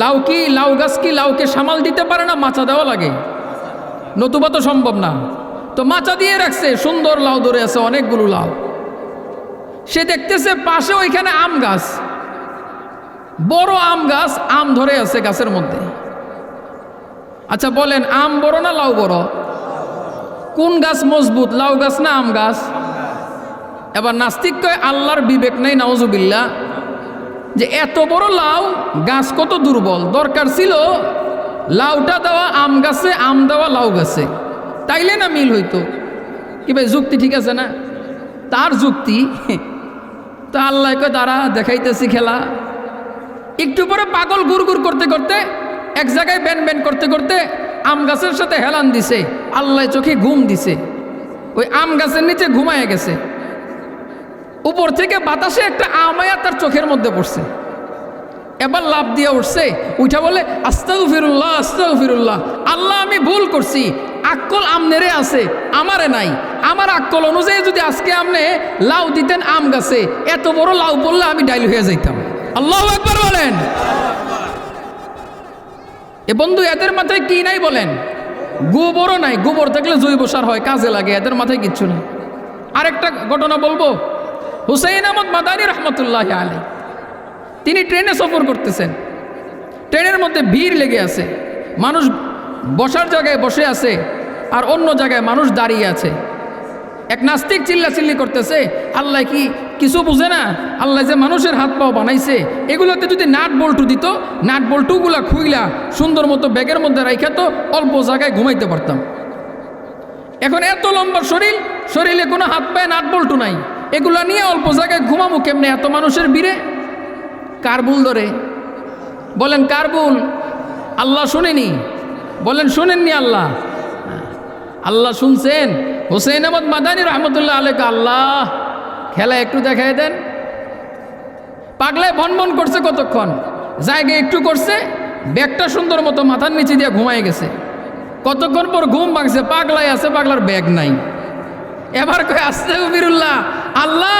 লাউ কি, লাউ গাছ কি লাউকে সামাল দিতে পারে না? মাচা দেওয়া লাগে, নতুবা তো সম্ভব না। তো মাচা দিয়ে রাখছে, সুন্দর লাউ ধরে আছে, অনেকগুলো লাউ। সে দেখতেছে পাশে ওইখানে আম গাছ, বড় আম গাছ, আম ধরে আছে গাছের মধ্যে। আচ্ছা বলেন, আম বড় না লাউ বড়? কোন গাছ মজবুত, লাউ গাছ না আম গাছ? এবার নাস্তিক কয় আল্লাহর বিবেক নাই, নাউজুবিল্লাহ, যে এত বড় লাউ গাছ কত দুর্বল। দরকার ছিল লাউটা দেওয়া আম গাছে, আম দেওয়া লাউ গাছে, তাইলে না মিল হইতো। কি ভাই, যুক্তি ঠিক আছে না? তার যুক্তি। তো আল্লাহ কয় দাঁড়া, দেখাইতেছি খেলা। একটু পরে পাগল গুড় করতে করতে এক জায়গায় ব্যান ব্যান করতে করতে আম গাছের সাথে হেলান দিছে। আল্লাহ চোখে ঘুম দিছে, ওই আম গাছের নিচে ঘুমায় গেছে। উপর থেকে বাতাসে একটা আমায়া তার চোখের মধ্যে পড়ছে। এবার লাভ দিয়ে উঠছে, উঠা বলে আস্তাগফিরুল্লাহ, আস্তাগফিরুল্লাহ, আল্লাহ আমি ভুল করছি, আক্কল আমনেরে আছে, আমারে নাই। আমার আক্কল অনুযায়ী যদি আজকে আপনি লাউ দিতেন আম গাছে, এত বড় লাউ পড়লে আমি ডাইল হয়ে যাইতাম। আল্লাহু আকবার বলেন। এ বন্ধু, এদের মাথায় কি নাই বলেন? গোবরও নাই। গোবর থাকলে জৈব সার হয়, কাজে লাগে। এদের মাথায় কিচ্ছু নেই। আরেকটা ঘটনা বলবো। হুসাইন আহমদ মাদানী রহমতুল্লাহ আলাইহি, তিনি ট্রেনে সফর করতেছেন। ট্রেনের মধ্যে ভিড় লেগে আছে, মানুষ বসার জায়গায় বসে আছে আর অন্য জায়গায় মানুষ দাঁড়িয়ে আছে। এক নাস্তিক চিল্লাচিল্লি করতেছে, আল্লাহ কি কিছু বুঝে না? আল্লাহ যে মানুষের হাত পাও বানাইছে, এগুলোতে যদি নাট বল্টু দিত, নাট বল্টুগুলা খুইলা সুন্দর মতো ব্যাগের মধ্যে রাইখা তো অল্প জায়গায় ঘুমাইতে পারতাম। এখন এত লম্বা শরীর, শরীরে কোনো হাত পায়ে নাট বল্টু নাই, এগুলা নিয়ে অল্প জায়গায় ঘুমামু কেমনে এত মানুষের ভিড়ে? কার ভুল ধরে? বলেন কার ভুল? আল্লাহ শুনেনি? বলেন শুনেননি? আল্লাহ, আল্লাহ শুনছেন। হুসাইন আহমদ মাদানী রহমতুল্লাহ আলাইহি, আল্লাহ খেলা একটু দেখাই দেন। পাগলায় ভনভন করছে কতক্ষণ, জায়গায় একটু করছে, ব্যাগটা সুন্দর মতো মাথার নিচে দিয়ে ঘুমায় গেছে। কতক্ষণ পর ঘুম ভাঙছে, পাগলায় আছে, পাগলার ব্যাগ নাই। এবার কয় আস্তাগফিরুল্লাহ, আল্লাহ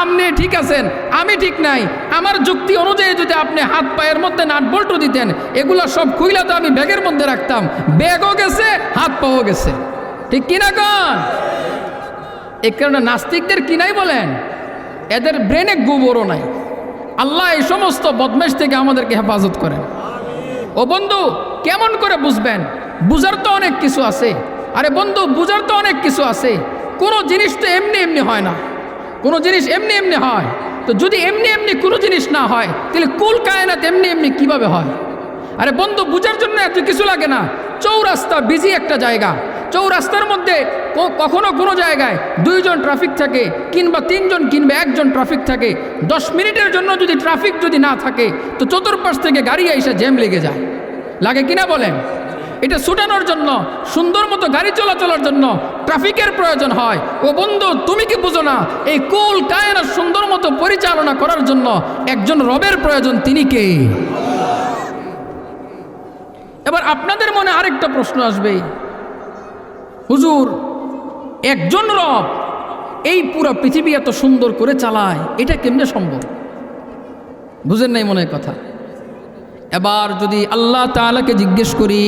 আপনি ঠিক আছেন, আমি ঠিক নাই। আমার যুক্তি অনুযায়ী যদি আপনি হাত পায়ের মধ্যে নাট বল্টু দিতেন, এগুলো সব খুইলা তো আমি ব্যাগের মধ্যে রাখতাম। ব্যাগও গেছে, হাত পাও গেছে, ঠিক কিনা কন? এই কারণে নাস্তিকদের কি নাই বলেন? এদের ব্রেনে গোবরও নাই। আল্লাহ এই সমস্ত বদমেশ থেকে আমাদেরকে হেফাজত করেন। ও বন্ধু, কেমন করে বুঝবেন? বুঝার তো অনেক কিছু আছে। আরে বন্ধু, বুঝার তো অনেক কিছু আছে। কোনো জিনিস তো এমনি এমনি হয় না, কোনো জিনিস এমনি এমনি হয়। তো যদি এমনি এমনি কোনো জিনিস না হয়, তাহলে কুল কায়নাত এমনি এমনি কিভাবে হয়? আরে বন্ধু, বুঝার জন্য এত কিছু লাগে না। চৌরাস্তা বিজি একটা জায়গা, চৌরাস্তার মধ্যে কখনো কোনো জায়গায় 2 জন ট্রাফিক থাকে, কিংবা 3 জন কিংবা 1 জন ট্রাফিক থাকে। 10 মিনিটের জন্য যদি ট্রাফিক যদি না থাকে, তো চতুর্পাশ থেকে গাড়ি এসে জ্যাম লেগে যায়, লাগে কিনা বলেন? এটা ছুটানোর জন্য, সুন্দর মতো গাড়ি চলাচলের জন্য ট্রাফিকের প্রয়োজন হয়। ও বন্ধু, তুমি কি বুঝো না? এই কুল কায়নাত সুন্দর মতো পরিচালনা করার জন্য একজন রবের প্রয়োজন। তিনি কে? এবার আপনাদের মনে আরেকটা প্রশ্ন আসবে, হুজুর একজন রব এই পুরো পৃথিবী এত সুন্দর করে চালায়, এটা কেমনে সম্ভব? বুঝেন নাই মনে কথা? এবার যদি আল্লাহ তাআলাকে জিজ্ঞেস করি,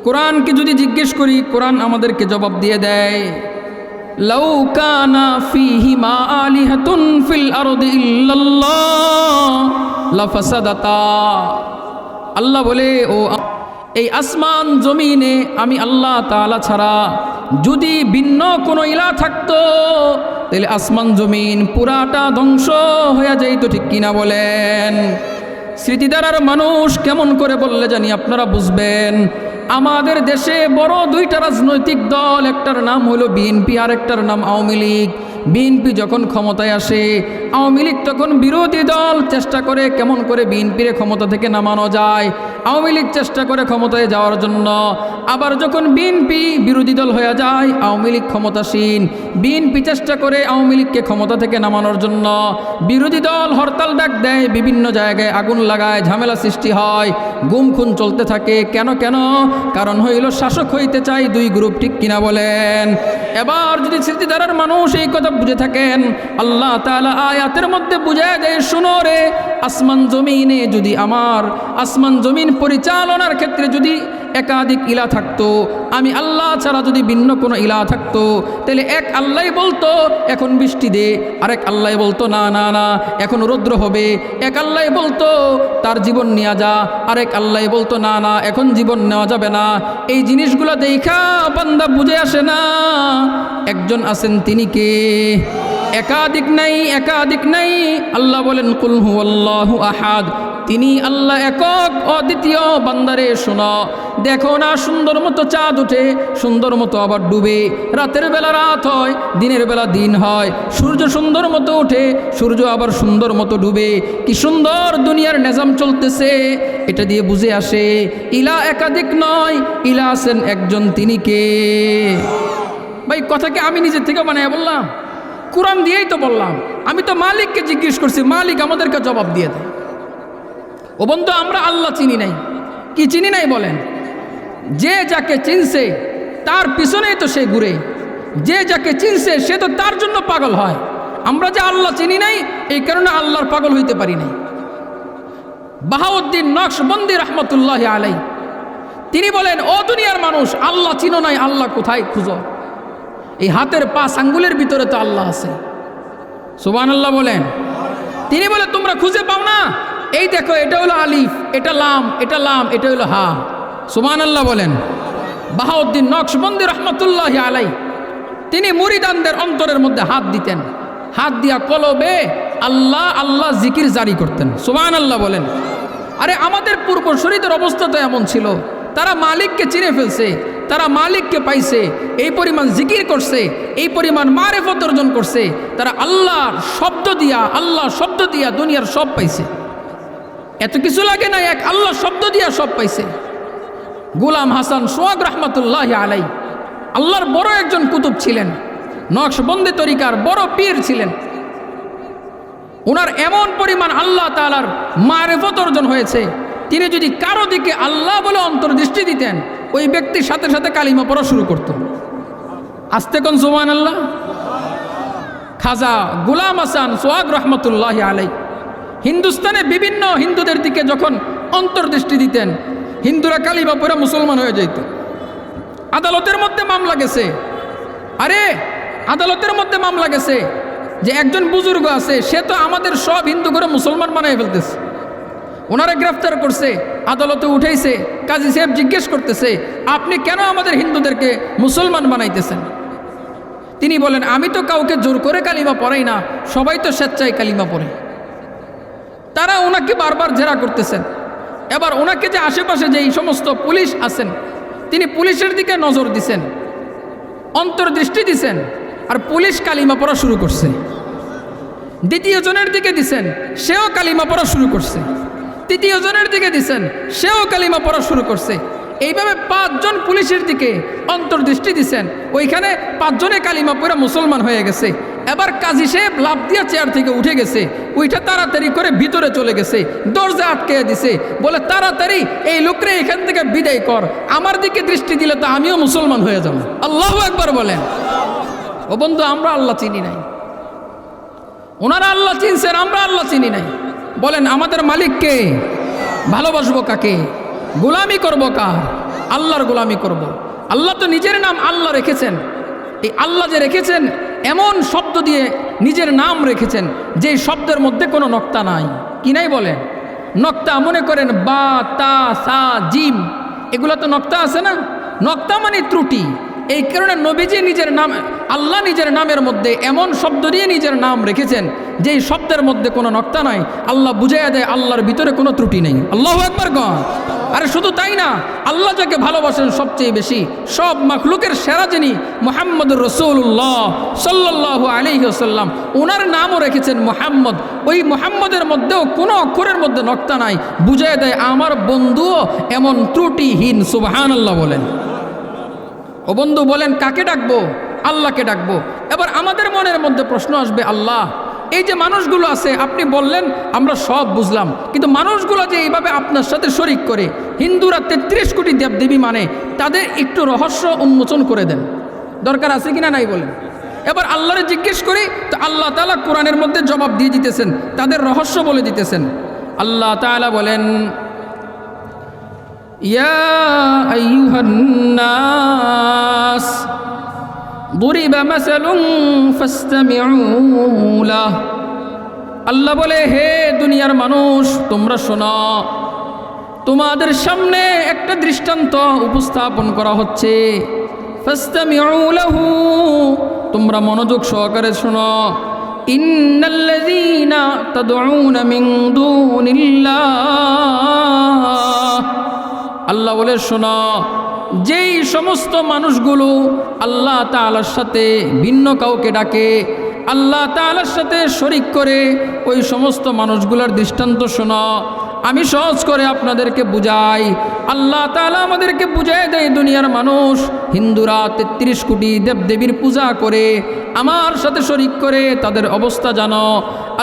কোরআনকে যদি জিজ্ঞেস করি, কোরআন আমাদেরকে জবাব দিয়ে দেয়, লাউ কানা ফীহিমা আলিহাতুন ফিল আরদি ইল্লাল্লাহ লাফাসাদাতা। আল্লাহ বলে, ও এই আসমান জমিনে আমি আল্লাহ তাআলা ছাড়া যদি ভিন্ন কোনো ইলাহ থাকতো তাহলে আসমান জমিন পুরাটা ধ্বংস হয়ে যাইতো, ঠিক কিনা বলেন? স্মৃতিধারার মানুষ কেমন করে বললে জানি আপনারা বুঝবেন। আমাদের দেশে বড় দুইটা রাজনৈতিক দল, একটার নাম হলো বিএনপি আর একটার নাম আওয়ামী লীগ। বিএনপি যখন ক্ষমতায় আসে, আওয়ামী লীগ তখন বিরোধী দল, চেষ্টা করে কেমন করে বিএনপির ক্ষমতা থেকে নামানো যায়। আওয়ামী লীগ চেষ্টা করে ক্ষমতায় যাওয়ার জন্য। আবার যখন বিএনপি বিরোধী দল হয়ে যায়, আওয়ামী লীগ ক্ষমতাসীন, বিএনপি চেষ্টা করে আওয়ামী লীগকে ক্ষমতা থেকে নামানোর জন্য। বিরোধী দল হরতাল ডাক দেয়, বিভিন্ন জায়গায় আগুন লাগায়, ঝামেলা সৃষ্টি হয়, গুম খুন চলতে থাকে। কেন? কারণ হইল শাসক হইতে চাই দুই গ্রুপ, ঠিক কিনা বলেন? এবার যদি স্মৃতিধারার মানুষ এই কথা বুঝে থাকেন, আল্লাহ তাআলা আয়াতের মধ্যে বুঝায় দেয়, শুনো রে, আসমান জমিনে যদি আমার আসমান জমিন পরিচালনার ক্ষেত্রে যদি একাধিক ইলাহ থাকতো, আমি আল্লাহ ছাড়া যদি ভিন্ন কোনো ইলাহ থাকতো, তাহলে এক আল্লাহ বলতো এখন বৃষ্টি দে, আরেক আল্লাহ বলতো না না না এখন রৌদ্র হবে। এক আল্লাহ বলতো তার জীবন নেওয়া যা, আরেক আল্লাহ বলতো না না এখন জীবন নেওয়া যাবে না। এই জিনিসগুলো দেখা বান্দা বুঝে আসে না একজন আছেন তিনি কে, একাধিক নাই। আল্লাহ বলেন, কুল হুয়াল্লাহু আহাদ, তিনি আল্লাহ একক অদ্বিতীয়। বান্দারে শোনো, দেখো না সুন্দর মতো চাঁদ ওঠে, সুন্দর মতো আবার ডুবে, রাতের বেলা রাত হয়, দিনের বেলা দিন হয়, সূর্য সুন্দর মতো ওঠে, সূর্য আবার সুন্দর মতো ডুবে, কি সুন্দর দুনিয়ার নিজাম চলতেছে। এটা দিয়ে বুঝে আসে ইলাহ একাধিক নয়, ইলাহ আছেন একজন, তিনি কে? ভাই কথাকে আমি নিজের থেকে বানায় বললাম, কোরআন দিয়েই তো বললাম। আমি তো মালিককে জিজ্ঞেস করছি, মালিক আমাদেরকে জবাব দিয়ে দেয়। ও বন্ধু, আমরা আল্লাহ চিনি নাই। কি চিনি নাই বলেন? যে যাকে চিনছে তার পিছনেই তো সে ঘুরে, যে যাকে চিনছে সে তো তার জন্য পাগল হয়। আমরা যে আল্লাহ চিনি নাই, এই কারণে আল্লাহর পাগল হইতে পারি নাই। বাহাউদ্দিন নকশবন্দি রহমতুল্লাহ আলাই তিনি বলেন, ও দুনিয়ার মানুষ, আল্লাহ চিনো নাই, আল্লাহ কোথায় খুঁজো? এই হাতের 5 আঙ্গুলের ভিতরে তো আল্লাহ আছে। সুবহানাল্লাহ বলেন। তিনি বলে, তোমরা খুঁজে পাও না? এই দেখো, এটা হলো আলিফ, এটা লাম, এটা লাম, এটা হলো হা। সুবহানাল্লাহ বলেন। বাহাউদ্দিন নকশবন্দি রহমতুল্লাহ আলাই তিনি মুরিদানদের অন্তরের মধ্যে হাত দিতেন, হাত দিয়া কলবে আল্লাহ আল্লাহ জিকির জারি করতেন। সুবহানাল্লাহ বলেন। আরে আমাদের পূর্বসূরীদের অবস্থা তো এমন ছিল, তারা মালিককে চিনে ফেলছে, তারা মালিককে পাইছে, এই পরিমাণ জিকির করছে, এই পরিমাণ মারেফত অর্জন করছে, তারা আল্লাহর শব্দ দিয়া দুনিয়ার সব পাইছে। এত কিছু লাগে না, এক আল্লাহ শব্দ দিয়া সব পাইছে। গোলাম হাসান সোহাগ রহমতুল্লাহ আলাই আল্লাহর বড় একজন কুতুব ছিলেন, নকশবন্দি তরিকার বড় পীর ছিলেন। ওনার এমন পরিমাণ আল্লাহ তাআলার মারেফত অর্জন হয়েছে, তিনি যদি কারো দিকে আল্লাহ বলে অন্তর্দৃষ্টি দিতেন, ওই ব্যক্তির সাথে সাথে কালিমা পড়া শুরু করত। আস্তে কোন সুবহানাল্লাহ। খাজা গোলাম হাসান সোহাগ রহমতুল্লাহ আলাই হিন্দুস্তানে বিভিন্ন হিন্দুদের দিকে যখন অন্তর্দৃষ্টি দিতেন, হিন্দুরা কালিমা পড়ে মুসলমান হয়ে যেত। আদালতের মধ্যে মামলা গেছে, আদালতের মধ্যে মামলা গেছে যে একজন বুজুর্গ আছে, সে তো আমাদের সব হিন্দু করে মুসলমান বানাই ফেলতেছে। ওনারা গ্রেফতার করছে, আদালতে উঠেছে। কাজী সাহেব জিজ্ঞেস করতেছে, আপনি কেন আমাদের হিন্দুদেরকে মুসলমান বানাইতেছেন? তিনি বলেন, আমি তো কাউকে জোর করে কালিমা পড়াই না, সবাই তো স্বেচ্ছায় কালিমা পড়ে। তারা ওনাকে বারবার জেরা করতেছেন। এবার ওনাকে যে আশেপাশে যে এই সমস্ত পুলিশ আছেন, তিনি পুলিশের দিকে নজর দিছেন, অন্তর্দৃষ্টি দিছেন, আর পুলিশ কালিমা পড়া শুরু করছে। দ্বিতীয় জনের দিকে দিছেন, সেও কালিমা পড়া শুরু করছে। তৃতীয় জনের দিকে দিছেন, সেও কালিমা পড়া শুরু করছে। এইভাবে 5 জন পুলিশের দিকে অন্তর্দৃষ্টি দিছেন, ওইখানে 5 জনে কালিমা পড়ে মুসলমান হয়ে গেছে। এবার কাজী সাহেব লাফ দিয়া চেয়ার থেকে উঠে গেছে, ওইটা তাড়াতাড়ি করে ভিতরে চলে গেছে, দরজা আটকে দিছে, বলে তাড়াতাড়ি এই লোকরে এখান থেকে বিদায় কর, আমার দিকে দৃষ্টি দিলে তো আমিও মুসলমান হয়ে যাব। আল্লাহু আকবার বলেন। ও বন্ধু, আমরা আল্লাহ চিনি নাই, ওনারা আল্লাহ চিনছেন, আমরা আল্লাহ চিনি নাই। বলেন আমাদের মালিক কে? ভালোবাসবো কাকে? গোলামি করব কার? আল্লাহর গোলামি করব। আল্লাহ তো নিজের নাম আল্লাহ রেখেছেন। এই আল্লাহ যে রেখেছেন এমন শব্দ দিয়ে নিজের নাম রেখেছেন যে শব্দের মধ্যে কোনো নক্তা নাই। কি নাই বলেন? নক্তা মনে করেন বা, তা, সা, জিম, এগুলো তো নক্তা আছে না? নক্তা মানে ত্রুটি। এই কারণে নবীজি নিজের নাম, আল্লাহ নিজের নামের মধ্যে এমন শব্দ দিয়ে নিজের নাম রেখেছেন যেই শব্দের মধ্যে কোনো নক্তা নাই। আল্লাহ বুঝাইয়া দেয় আল্লাহর ভিতরে কোনো ত্রুটি নেই। আল্লাহু আকবার গণ। আরে শুধু তাই না, আল্লাহ যাকে ভালোবাসেন সবচেয়ে বেশি, সব মাখলুকের সেরা যিনি মুহাম্মদুর রাসূলুল্লাহ সাল্লাল্লাহু আলাইহি ওয়াসাল্লাম, ওনার নামও রেখেছেন মুহাম্মদ। ওই মুহাম্মদের মধ্যেও কোনো অক্ষরের মধ্যে নক্তা নাই, বুঝাইয়া দেয় আমার বন্ধুও এমন ত্রুটিহীন। সুবহানাল্লাহ বলেন। ও বন্ধু বলেন কাকে ডাকবো? আল্লাহকে ডাকবো। এবার আমাদের মনের মধ্যে প্রশ্ন আসবে, আল্লাহ এই যে মানুষগুলো আছে আপনি বললেন আমরা সব বুঝলাম, কিন্তু মানুষগুলো যে এইভাবে আপনার সাথে শরিক করে, হিন্দুরা 33 কোটি দেবদেবী মানে, তাদের একটু রহস্য উন্মোচন করে দেন, দরকার আছে কিনা নাই বলেন। এবার আল্লাহরে জিজ্ঞেস করি তো আল্লাহ তাআলা কোরআনের মধ্যে জবাব দিয়ে দিতেছেন, তাদের রহস্য বলে দিতেছেন। আল্লাহ তাআলা বলেন, ইয়া আইয়ুহান নাস দুরিবা মাসালুন ফাসতামিউ লাহ। আল্লাহ বলে, হে দুনিয়ার মানুষ তোমরা শোনো, তোমাদের সামনে একটা দৃষ্টান্ত উপস্থাপন করা হচ্ছে। ফাসতামিউ লাহু, তোমরা মনোযোগ সহকারে শোনো। ইন্নাল্লাযীনা তাদউনা মিন দুনিল্লাহ, আল্লাহ বলে শোনো, যেই সমস্ত মানুষগুলো আল্লাহ তাআলার সাথে ভিন্ন কাউকে ডাকে, আল্লাহ তাআলার সাথে শরিক করে, ওই সমস্ত মানুষগুলোর দৃষ্টান্ত শোনো। আমি সহজ করে আপনাদেরকে বুঝাই। আল্লাহ তাআলা আমাদেরকে বুঝাই দেয়, দুনিয়ার মানুষ হিন্দুরা 33 কোটি দেবদেবীর পূজা করে, আমার সাথে শরিক করে, তাদের অবস্থা জানো।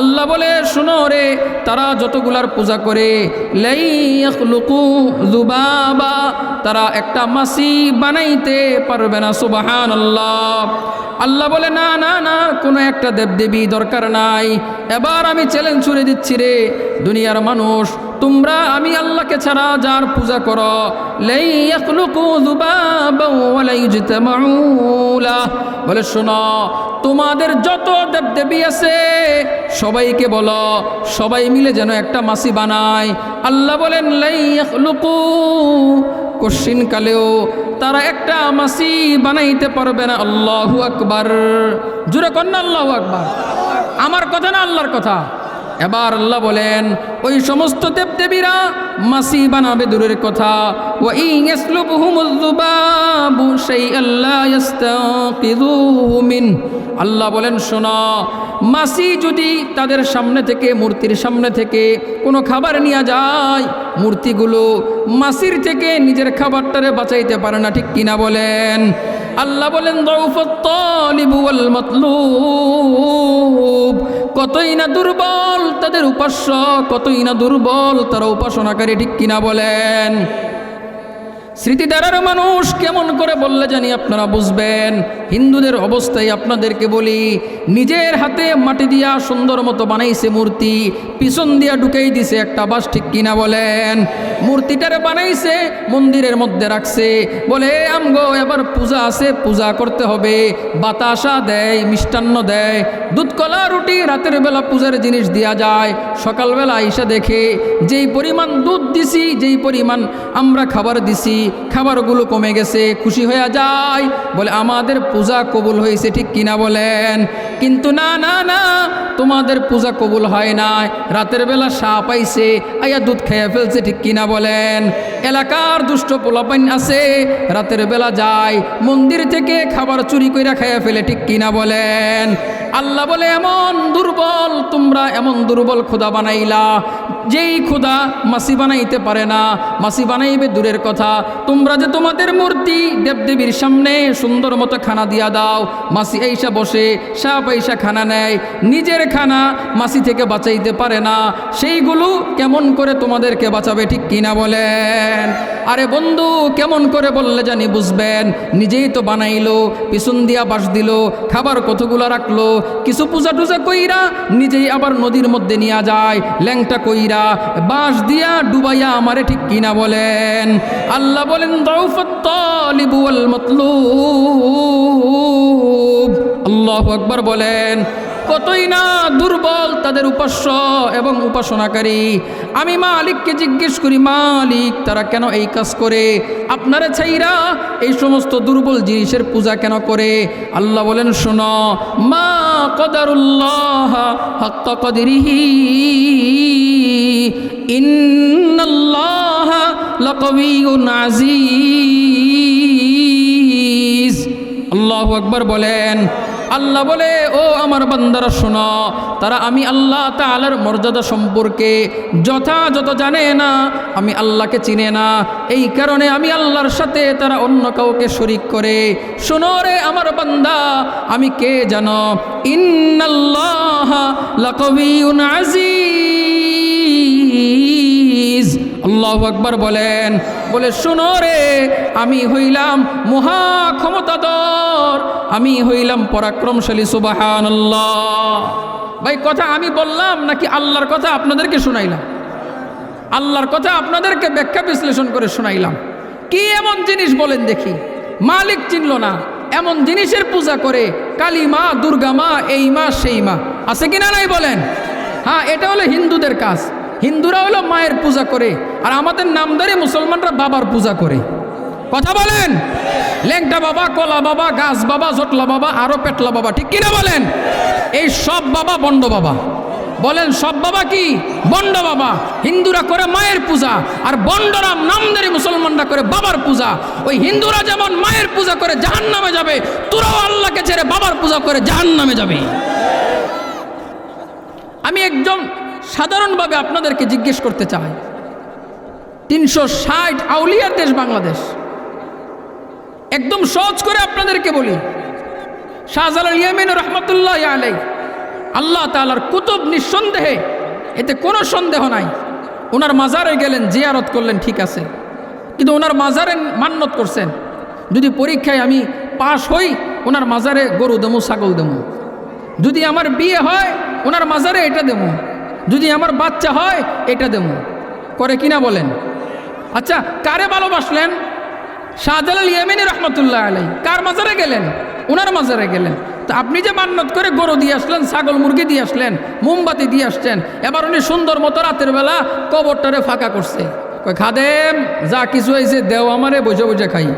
আল্লাহ বলে শোনো রে, তারা যতগুলার পূজা করে, লাই ইয়াখলুকু যুবাবা, তারা একটা মাছি বানাইতে পারবে না। সুবহানাল্লাহ। আল্লাহ বলে না না না, কোনো একটা দেবদেবী দরকার নাই। এবার আমি চ্যালেঞ্জ ছুড়ে দিচ্ছি রে দুনিয়ার মানুষ, তোমরা আমি আল্লাহকে ছাড়া যার পূজা করো, লাই ইয়াখলুকু যুবাবা ওয়া লা ইজতামাউ লাহ, বলে শোনো তোমাদের যত দেবদেবী আছে সবাইকে বলো, সবাই মিলে যেন একটা মাছি বানায়। আল্লাহ বলেন লাই ইয়াখলুকু, কশিন কালেও তারা একটা মাছি বানাইতে পারবে না। আল্লাহু আকবার, জোরে কন্যা আল্লাহু আকবার। আমার কথা না আল্লাহর কথা। এবার আল্লাহ বলেন, ওই সমস্ত দেবদেবীরা মাছি বানাবে দূরের কথা। ওয়া ইন ইয়াসলুবহুমুয যুবাবু শাইআন লা ইস্তাকিযুহু মিন, আল্লাহ বলেন শোনো, মাছি যদি তাদের সামনে থেকে, মূর্তির সামনে থেকে কোনো খাবার নিয়ে যায়, মূর্তিগুলো মাছির থেকে নিজের খাবারটারে বাঁচাইতে পারে না, ঠিক কিনা বলেন? আল্লাহ বলেন দাউফাত তালিবু ওয়াল মাতলুব, কতই না দুর্বল তাদের উপাস্য, কতই না দুর্বল তারা উপাসনাকারী, ঠিক কিনা বলেন? স্মৃতিধারার মানুষ কেমন করে বললে জানি আপনারা বুঝবেন। হিন্দুদের অবস্থায় আপনাদেরকে বলি, নিজের হাতে মাটি দিয়া সুন্দর মতো বানাইছে মূর্তি, পিছন দিয়া ঢুকাই দিছে একটা বাস, ঠিক কিনা বলেন? মূর্তিটারে বানাইছে, মন্দিরের মধ্যে রাখছে, বলে আমগো এবার পূজা আছে, পূজা করতে হবে। বাতাসা দেয়, মিষ্টান্ন দেয়, দুধ কলা রুটি, রাতের বেলা পূজার জিনিস দেওয়া যায়। সকালবেলা আইসা দেখে যেই পরিমাণ দুধ দিছি, যেই পরিমাণ আমরা খাবার দিছি, খাবারগুলো কমে গেছে, খুশি হয়ে যায়, বলে আমাদের পূজা কবুল হয়েছে, ঠিক কিনা বলেন? কিন্তু না না না, তোমাদের পূজা কবুল হয় না। রাতের বেলা সাপ আইছে, আইয়া দুধ খেয়ে ফেলছে, ঠিক কিনা বলেন? এলাকার দুষ্ট পোলাপাইন আছে, রাতের বেলা যায় মন্দির থেকে খাবার চুরি কইরা খেয়ে ফেলে, ঠিক কিনা বলেন? আল্লাহ বলে এমন দুর্বল তোমরা, এমন দুর্বল খোদা বানাইলা, যেই খোদা মাছি বানাইতে পারে না, মাছি বানাইবে দূরের কথা। তোমরা যে তোমাদের মূর্তি দেবদেবীর সামনে সুন্দর মতো খানা দিয়া দাও, মাছি আইসা বসে, সাপ আইসা খানা নেয়, নিজের খানা মাছি থেকে বাঁচাইতে পারে না, সেইগুলো কেমন করে তোমাদেরকে বাঁচাবে, ঠিক কিনা বলেন? আরে বন্ধু কেমন করে বললে জানি বুঝবেন, নিজেই তো বানাইলো, পিছন দিয়া বাঁশ দিল, খাবার কতগুলো রাখলো, কিছু পূজা টুজা কইরা নিজেই আবার নদীর মধ্যে নিয়ে যায়, ল্যাংটা কইরা বাঁশ দিয়া ডুবাইয়া আমারে, ঠিক কিনা বলেন? আল্লাহ বলেন দাউফাত তালিবু ওয়াল মাতলুব। আল্লাহু আকবার বলেন। কতই না দুর্বল তাদের উপাস্য এবং উপাসনাকারী। আমি মালিককে জিজ্ঞেস করি, মালিক তারা কেন এই কাজ করে? আপনারা ছাইরা এই সমস্ত দুর্বল জিনিসের পূজা কেন করে? আল্লাহ বলেন শোনো, মা কদারুল্লাহ হাক্কা কদরিহি ইন্নাল্লাহা লাকাবিয়ুন আজিজ। আল্লাহু আকবার বলেন। আল্লাহ বলে, ও আমার বান্দারা শোনো, তারা আমি আল্লাহ তাআলার মর্যাদা সম্পর্কে যথাযথ জানে না, আমি আল্লাহকে চিনে না, এই কারণে আমি আল্লাহর সাথে তারা অন্য কাউকে শরীক করে। শোনো রে আমার বান্দা, আমি কে জানো? ইন্নাল্লাহা লাকাবিয়ুন আজিজ। আল্লাহু আকবার বলেন। বলে শোনো রে, আমি হইলাম মহা ক্ষমতাধর, আমি হইলাম পরাক্রমশালী। সুবহানাল্লাহ। ভাই কথা আমি বললাম নাকি আল্লাহর কথা আপনাদেরকে শোনাইলাম? আল্লাহর কথা আপনাদেরকে ব্যাখ্যা বিশ্লেষণ করে শোনাইলাম। কি এমন জিনিস বলেন দেখি মালিক চিনল না, এমন জিনিসের পূজা করে? কালী মা, দুর্গা মা, এই মা সেই মা, আছে কিনা নাই বলেন? হ্যাঁ, এটা হলো হিন্দুদের কাজ। হিন্দুরা হলো মায়ের পূজা করে, আর আমাদের নামদারি মুসলমানরা বাবার পূজা করে। কথা বলেন? ল্যাংটা বাবা, কলা বাবা, গাছ বাবা, জটলা বাবা, আরো পেটলা বাবা, ঠিক কিনা বলেন? এই সব বাবা বন্ড বাবা। বলেন সব বাবা কি? বন্ড বাবা। হিন্দুরা করে মায়ের পূজা, আর বন্ডরা নামদারি মুসলমানরা করে বাবার পূজা। ওই হিন্দুরা যেমন মায়ের পূজা করে জাহান্নামে যাবে, তোরাও আল্লাহকে ছেড়ে বাবার পূজা করে জাহান্নামে যাবে। আমি একদম সাধারণভাবে আপনাদেরকে জিজ্ঞেস করতে চাই, 360 আউলিয়ার দেশ বাংলাদেশ। একদম সহজ করে আপনাদেরকে বলি, শাহজালাল ইয়ামিনী রহমাতুল্লাহ আলাইহি আল্লাহ তাআলার কুতুব, নিঃসন্দেহে এতে কোনো সন্দেহ নাই। ওনার মাজারে গেলেন, জিয়ারত করলেন, ঠিক আছে, কিন্তু ওনার মাজারে মান্যত করছেন, যদি পরীক্ষায় আমি পাশ হই ওনার মাজারে গরু দেবো, ছাগল দেবো। যদি আমার বিয়ে হয় ওনার মাজারে এটা দেবো, যদি আমার বাচ্চা হয় এটা দেবো। করে কিনা বলেন? আচ্ছা, কারে ভালোবাসলেন? শাহজালাল ইয়ামিনী রহমাতুল্লাহ আলাইহি। কার মাজারে গেলেন? ওনার মাজারে গেলেন। তো আপনি যে মান্যত করে গরু দিয়ে আসলেন, ছাগল মুরগি দিয়ে আসলেন, মোমবাতি দিয়ে আসছেন, এবার উনি সুন্দর মতো রাতের বেলা কবরটারে ফাঁকা করছে। কই খাদেম, যা কিছু হয়েছে দেও আমারে, বসে বসে খাই।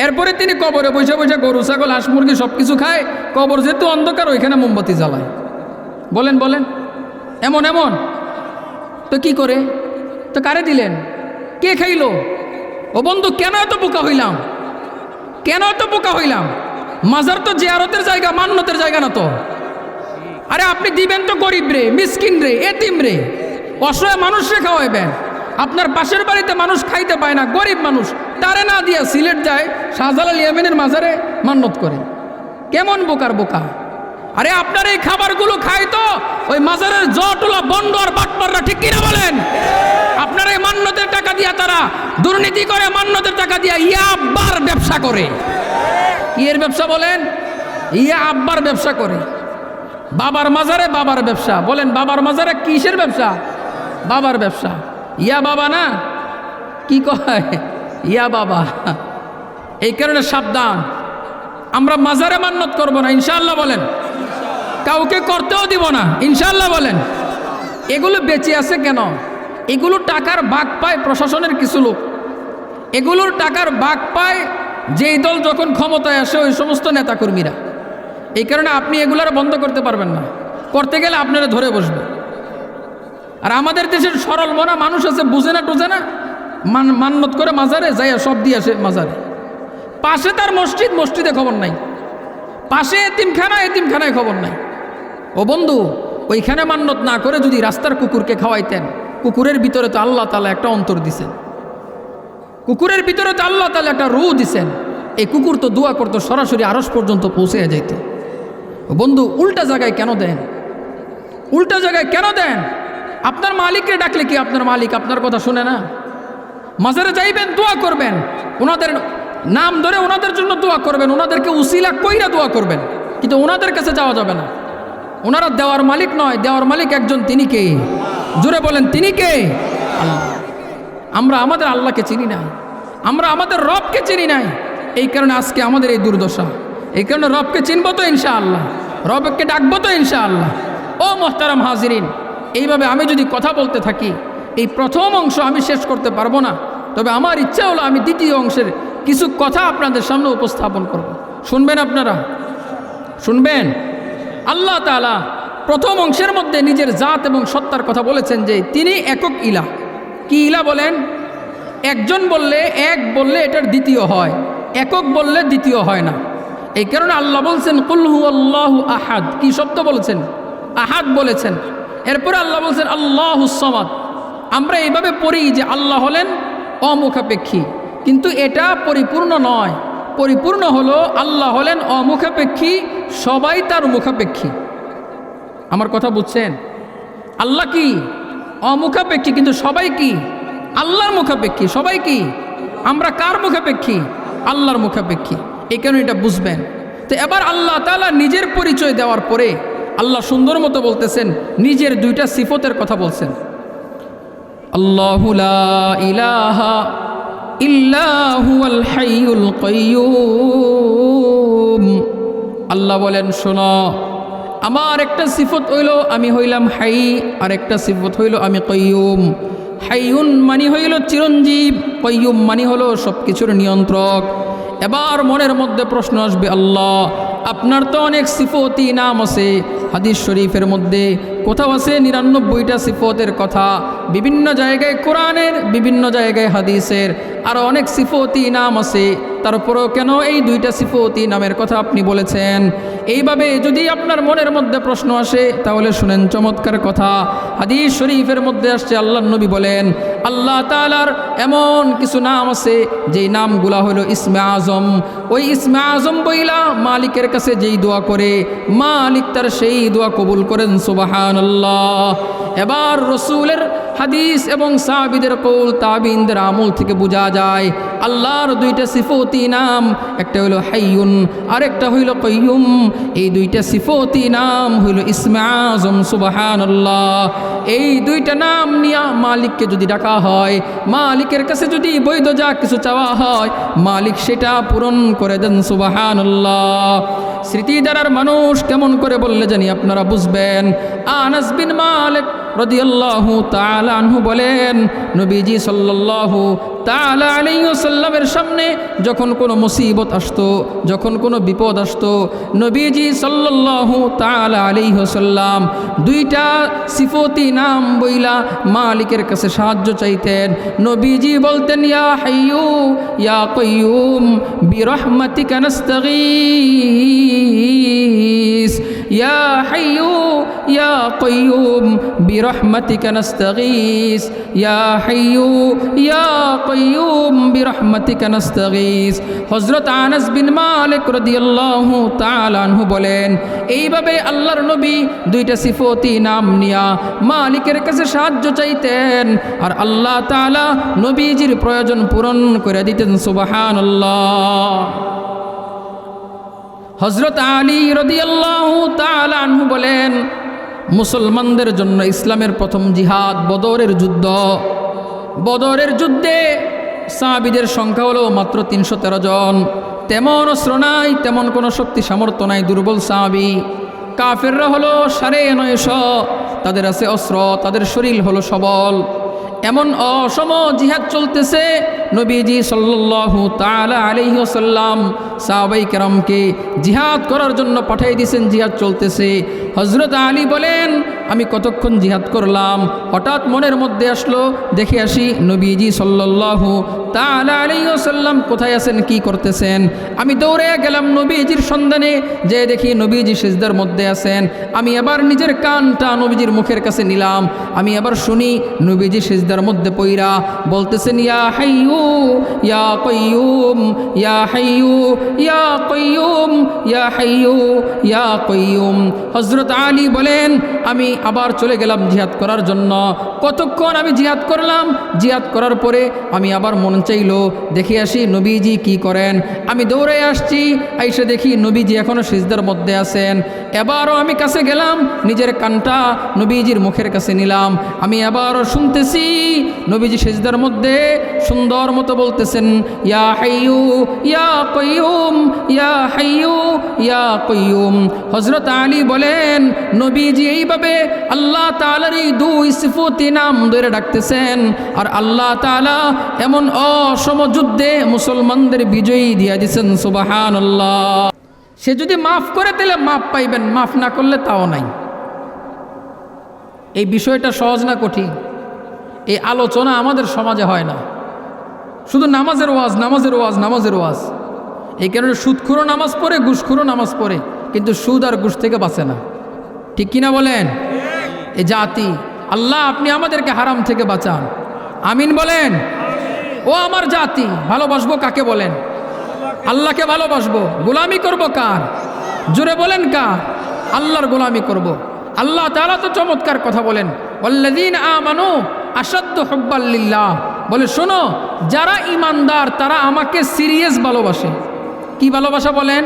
এরপরে তিনি কবরে বসে বসে গরু ছাগল হাঁস মুরগি সব কিছু খায়। কবর যেহেতু অন্ধকার, ওইখানে মোমবাতি জ্বালায়। বলেন বলেন, এমন এমন। তো কি করে? তো কারে দিলেন? কে খাইলো? ও বন্ধু, কেন এত বোকা হইলাম? কেন এত বোকা হইলাম? মাজার তো জিয়ারতের জায়গা, মান্যতের জায়গা না তো। আরে আপনি দিবেন তো গরিব রে, মিসকিন রে, এতিম রে, অসহায় মানুষরে খাওয়াইবেন। আপনার পাশের বাড়িতে মানুষ খাইতে পায় না, গরিব মানুষ, তারে না দিয়া সিলেট যায় শাহজালাল ইয়ামিনের মাজারে মান্যত করে। কেমন বোকার বোকা! আরে আপনার এই খাবারগুলো খায় তো ওই মাজারের জটলা বন্ড আর বাটপাররা, ঠিক কিনা বলেন? আপনার এই মান্যতের টাকা দিয়া তারা দুর্নীতি করে, মান্যতের টাকা দিয়া ইয়া আব্বার ব্যবসা করে। কি এর ব্যবসা বলেন? ইয়া আব্বার ব্যবসা করে। বাবার মাজারে বাবার ব্যবসা। বলেন বাবার মাজারে কিসের ব্যবসা? বাবার ব্যবসা। ইয়া বাবা না, কি কয়? ইয়া বাবা। এই কারণে সাবধান, আমরা মাজারে মান্যত করব না ইনশাআল্লাহ। বলেন কাউকে করতেও দিব না ইনশাআল্লাহ। বলেন এগুলো বেঁচে আছে কেন? এগুলো টাকার ভাগ পায় প্রশাসনের কিছু লোক, এগুলোর টাকার ভাগ পায় যেই দল যখন ক্ষমতায় আসে ওই সমস্ত নেতাকর্মীরা। এই কারণে আপনি এগুলার বন্ধ করতে পারবেন না, করতে গেলে আপনারা ধরে বসবে। আর আমাদের দেশের সরল মনা মানুষ আছে, বুঝে না টুঝে না, মান্যত করে মাজারে যাইয়া সব দিয়ে আসে মাজারে। পাশে তার মসজিদ, মসজিদে খবর নাই। পাশে এতিমখানা, এতিমখানায় খবর নাই। ও বন্ধু, ওইখানে মান্যত না করে যদি রাস্তার কুকুরকে খাওয়াইতেন, কুকুরের ভিতরে তো আল্লাহ তাআলা একটা অন্তর দিছেন, কুকুরের ভিতরে তো আল্লাহ তাআলা একটা রূহ দিছেন। এই কুকুর তো দোয়া করতো, সরাসরি আরশ পর্যন্ত পৌঁছে যাইত। ও বন্ধু, উল্টা জায়গায় কেন দেন? উল্টা জায়গায় কেন দেন? আপনার মালিককে ডাকলে কি আপনার মালিক আপনার কথা শুনে না? মাজারে যাইবেন, দোয়া করবেন, ওনাদের নাম ধরে ওনাদের জন্য দোয়া করবেন, ওনাদেরকে উসিলা কইরা দোয়া করবেন, কিন্তু ওনাদের কাছে যাওয়া যাবে না। ওনারা দেওয়ার মালিক নয়, দেওয়ার মালিক একজন, তিনি কে? জোরে বলেন, তিনি কে? আল্লাহ। আমরা আমাদের আল্লাহকে চিনি না, আমরা আমাদের রবকে চিনি নাই, এই কারণে আজকে আমাদের এই দুর্দশা। এই কারণে রবকে চিনবো তো ইনশাআল্লাহ, রবকে ডাকবো তো ইনশাআল্লাহ। ও মোহতারাম হাজিরিন, এইভাবে আমি যদি কথা বলতে থাকি, এই প্রথম অংশ আমি শেষ করতে পারবো না। তবে আমার ইচ্ছা হলো আমি দ্বিতীয় অংশের কিছু কথা আপনাদের সামনে উপস্থাপন করব। শুনবেন আপনারা? শুনবেন? আল্লাহ তাআলা প্রথম অংশের মধ্যে নিজের জাত এবং সত্তার কথা বলেছেন যে তিনি একক ইলাহ। কি ইলাহ বলেন? একজন বললে, এক বললে এটার দ্বিতীয় হয়, একক বললে দ্বিতীয় হয় না। এই কারণে আল্লাহ বলছেন কুল হুয়াল্লাহু আহাদ। কি শব্দ বলেছেন? আহাদ বলেছেন। এরপরে আল্লাহ বলছেন আল্লাহুস সামাদ। আমরা এইভাবে পড়ি যে আল্লাহ হলেন অমুখাপেক্ষী, কিন্তু এটা পরিপূর্ণ নয়। পরিপূর্ণ হলো আল্লাহ হলেন অমুখাপেক্ষী, সবাই তার মুখাপেক্ষী। আমার কথা বুঝছেন? আল্লাহ কি? অমুখাপেক্ষী, কিন্তু সবাই কি? আল্লাহর মুখাপেক্ষী। সবাই কি? আমরা কার মুখাপেক্ষী? আল্লাহর মুখাপেক্ষী। এই কারণে এটা বুঝবেন। তো এবার আল্লাহ তাআলা নিজের পরিচয় দেওয়ার পরে আল্লাহ সুন্দর মতো বলতেছেন, নিজের দুইটা সিফতের কথা বলছেন। আল্লাহু লা ইলাহা ইল্লা হুয়াল হাইয়ুল কাইয়্যুম। আল্লাহ বলেন, শোনো, আমার একটা সিফত হইল আমি হইলাম হাই, আর একটা সিফত হইল আমি কাইয়্যুম। হাইয়ুন মানি হইল চিরঞ্জীব, কাইয়্যুম মানি হলো সব কিছুর নিয়ন্ত্রক। এবার মনের মধ্যে প্রশ্ন আসবে, আল্লাহ আপনার তো অনেক সিফতি নাম আছে। হাদিস শরীফের মধ্যে কোথাও আছে ৯৯টা সিফতের কথা, বিভিন্ন জায়গায় কোরআনের, বিভিন্ন জায়গায় হাদিসের আরও অনেক সিফতি নাম আছে। তারপরেও কেন এই দুইটা সিফতি নামের কথা আপনি বলেছেন? এইভাবে যদি আপনার মনের মধ্যে প্রশ্ন আসে তাহলে শুনেন চমৎকার কথা। হাদিস শরীফের মধ্যে আসছে, আল্লাহর নবী বলেন আল্লাহ তাআলার এমন কিছু নাম আছে যেই নামগুলা হলো ইসমে আজম। ওই ইসমে আজম বইলা মালিকের কাছে যেই দোয়া করে, মালিক তার সেই দোয়া কবুল করেন। সুবহানাল্লাহ। এবার রসুলের হাদিস এবং সাহাবীদের কৌল, তাবিনদের আমল থেকে বোঝা যায় আল্লাহর দুইটা সিফতি নাম, একটা হইল হাইয়ুন আর একটা হইল কাইয়্যুম। এই দুইটা সিফতি নাম হইল ইসমে আজম। সুবহানাল্লাহ। এই দুইটা নাম নিয়ে মালিককে যদি ডাকা হয়, মালিকের কাছে যদি বৈধ যা কিছু চাওয়া হয়, মালিক সেটা পূরণ করে দেন। সুবহানাল্লাহ। স্মৃতি দ্বারার মানুষ কেমন করে বললে জানি আপনারা বুঝবেন। আনাস বিন মালিক রাদিয়াল্লাহু তাআলা আনহু বলেন, নবীজি সাল্লাল্লাহু তাআলা আলাইহি ওয়াসাল্লামের সামনে যখন কোনো মুসিবত আসতো, যখন কোনো বিপদ আসতো, নবীজি সাল্লাল্লাহু তাআলা আলাইহি ওয়াসাল্লাম দুইটা সিফতি নাম বইলা মালিকের কাছে সাহায্য চাইতেন। নবীজি বলতেন, ইয়া হাইয়ু ইয়া কাইয়্যুম বিরহমাতিকা নাস্তাগীস, ইয়া হাইয়ু ইয়া কাইয়্যুম বিরহমাতিকা নাস্তাগীস, ইয়া হাইয়ু ইয়া কাইয়্যুম বিরহমাতিকা নাস্তাগীস। হযরত আনাস বিন মালিক রাদিয়াল্লাহু তাআলা আনহু বলেন, এইভাবে আল্লাহর নবী দুইটা সিফতি নাম নিয়া মালিকের কাছে সাহায্য চাইতেন, আর আল্লাহ তাআলা নবীজির প্রয়োজন পূরণ করে দিতেন। সুবহানাল্লাহ। হযরত আলী রাদিয়াল্লাহু তাআলা আনহু বলেন, মুসলমানদের জন্য ইসলামের প্রথম জিহাদ বদরের যুদ্ধ। বদরের যুদ্ধে সাহাবীদের সংখ্যা হলো মাত্র ৩১৩ জন। তেমন অস্ত্র নাই, তেমন কোনো শক্তি সামর্থ্য নাই, দুর্বল সাহাবী। কাফেররা হলো ৯৫০, তাদের আছে অস্ত্র, তাদের শরীর হলো সবল। এমন অসম জিহাদ চলতেছে, নবীজি সাল্লাল্লাহু তাআলা আলাইহি ওয়াসাল্লাম সাহাবায়ে কেরামকে জিহাদ করার জন্য পাঠিয়ে দিয়েছেন। জিহাদ চলতেছে। হযরত আলী বলেন, আমি কতক্ষণ জিহাদ করলাম, হঠাৎ মনের মধ্যে আসলো দেখে আসি নবীজি সাল্লাল্লাহু তাআলা আলাইহি ওয়াসাল্লাম কোথায় আছেন, কি করতেছেন। আমি দৌড়ে গেলাম নবীজির সন্ধানে, যে দেখি নবীজি সিজদার মধ্যে আছেন। আমি এবার নিজের কানটা নবীজির মুখের কাছে নিলাম, আমি এবার শুনি নবীজি সিজদার মধ্যে পইরা বলতেছেন, ইয়া হাইয়ু ইয়া কাইয়্যুম, ইয়া হাইয়ু ইয়া কাইয়্যুম, ইয়া হাইয়ু ইয়া কাইয়্যুম। হযরত আলী বলেন, আমি আবার চলে গেলাম জিহাদ করার জন্য। কতক্ষণ আমি জিহাদ করলাম, জিহাদ করার পরে আমি আবার মন চাইলো দেখে আসি নবীজি কি করেন। আমি দৌড়ে আসছি, আইসে দেখি নবীজি এখনও সিজদার মধ্যে আছেন। এবারও আমি কাছে গেলাম, নিজের কানটা নবীজির মুখের কাছে নিলাম। আমি এবারও শুনতেছি নবীজি সিজদার মধ্যে সুন্দর মতো বলতেছেন, ইয়া হাইয়ু ইয়া কাইয়ুম, ইয়া হাইয়ু ইয়া কাইয়ুম। হযরত আলী বলেন নবীজি এইভাবে আল্লাহ তাআলার এই দুই সিফতি নাম ধরে ডাকতেছেন, আর আল্লাহ তাআলা এমন অসম যুদ্ধে মুসলমানদের বিজয়ী দিয়া দিয়েছেন। সুবহানাল্লাহ। সে যদি মাফ করে দিলে মাফ পাইবেন, মাফ না করলে তাও নাই। এই বিষয়টা সহজ না কঠিন? এই আলোচনা আমাদের সমাজে হয় না, শুধু নামাজের ওয়াজ, নামাজের ওয়াজ, নামাজের ওয়াজ। এই কারণে সুদখোরও নামাজ পড়ে, ঘুষখোরও নামাজ পড়ে, কিন্তু সুদ আর ঘুষ থেকে বাঁচে না। ঠিক কিনা বলেন? এ জাতি, আল্লাহ আপনি আমাদেরকে হারাম থেকে বাঁচান, আমিন বলেন। ও আমার জাতি, ভালোবাসবো কাকে বলেন? আল্লাহকে ভালোবাসবো। গোলামি করব কার? জোরে বলেন কার? আল্লাহর গোলামি করব। আল্লাহ তাআলা তো চমৎকার কথা বলেন, ওয়াল্লাযীনা আমানু আশাদ্দু হুব্বাল লিল্লাহ। বলে শোনো, যারা ইমানদার তারা আমাকে সিরিয়াস ভালোবাসে। কি ভালোবাসা বলেন?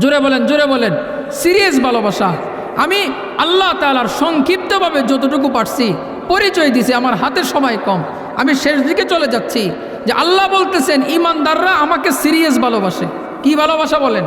জোরে বলেন, জোরে বলেন। সিরিয়াস ভালোবাসা। আমি আল্লাহ তাআলার সংক্ষিপ্তভাবে যতটুকু পারছি পরিচয় দিছি, আমার হাতে সময় কম, আমি শেষ দিকে চলে যাচ্ছি। যে আল্লাহ বলতেছেন ইমানদাররা আমাকে সিরিয়াস ভালোবাসে। কি ভালোবাসা বলেন?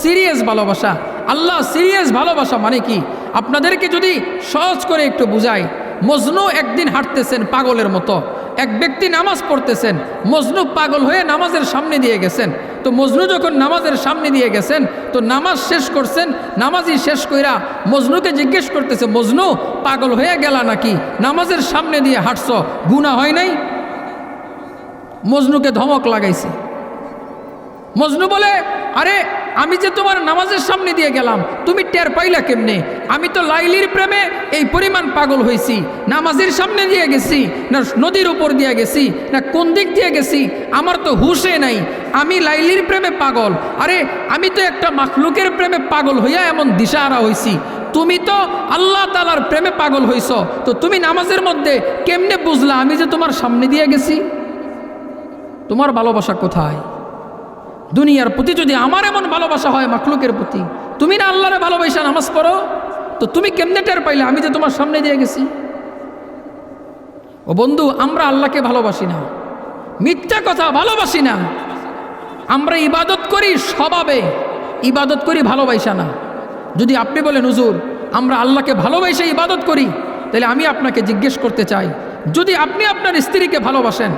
সিরিয়াস ভালোবাসা। আল্লাহ সিরিয়াস ভালোবাসা মানে কি আপনাদেরকে যদি সহজ করে একটু বুঝাই। মজনু একদিন হাঁটতেছেন পাগলের মতো, এক ব্যক্তি নামাজ পড়তেছেন, মজনু পাগল হয়ে নামাজের সামনে দিয়ে গেছেন। তো মজনু যখন নামাজের সামনে দিয়ে গেছেন, তো নামাজ শেষ করছেন, নামাজই শেষ কইরা মজনুকে জিজ্ঞেস করতেছে, মজনু পাগল হয়ে গেলা নাকি? নামাজের সামনে দিয়ে হাঁটছ, গুনাহ হয় নাই? মজনুকে ধমক লাগাইছে। মজনু বলে, আরে আমি যে তোমার নামাজের সামনে দিয়ে গেলাম, তুমি টের পাইলা কেমনে? আমি তো লাইলির প্রেমে এই পরিমাণ পাগল হয়েছি, নামাজের সামনে দিয়ে গেছি না নদীর উপর দিয়ে গেছি না কোন দিক দিয়ে গেছি, আমার তো হুশে নাই। আমি লাইলির প্রেমে পাগল, আরে আমি তো একটা মাখলুকের প্রেমে পাগল হইয়া এমন দিশাহারা হয়েছি। তুমি তো আল্লাহ তাআলার প্রেমে পাগল হইছ, তো তুমি নামাজের মধ্যে কেমনে বুঝলা আমি যে তোমার সামনে দিয়ে গেছি? তোমার ভালোবাসা কোথায়? দুনিয়ার প্রতি যদি আমার এমন ভালোবাসা হয় মাখলুকের প্রতি, তুমি না আল্লাহরে ভালোবাসা নামাজ পড়ো, তো তুমি কেমনে টের পাইলে আমি যে তোমার সামনে দিয়ে গেছি? ও বন্ধু, আমরা আল্লাহকে ভালোবাসি না, মিথ্যা কথা ভালোবাসি না। আমরা ইবাদত করি স্বভাবে, ইবাদত করি ভালোবাসা না। যদি আপনি বলেন হুজুর আমরা আল্লাহকে ভালোবাসে ইবাদত করি, তাহলে আমি আপনাকে জিজ্ঞেস করতে চাই, যদি আপনি আপনার স্ত্রীকে ভালোবাসেন,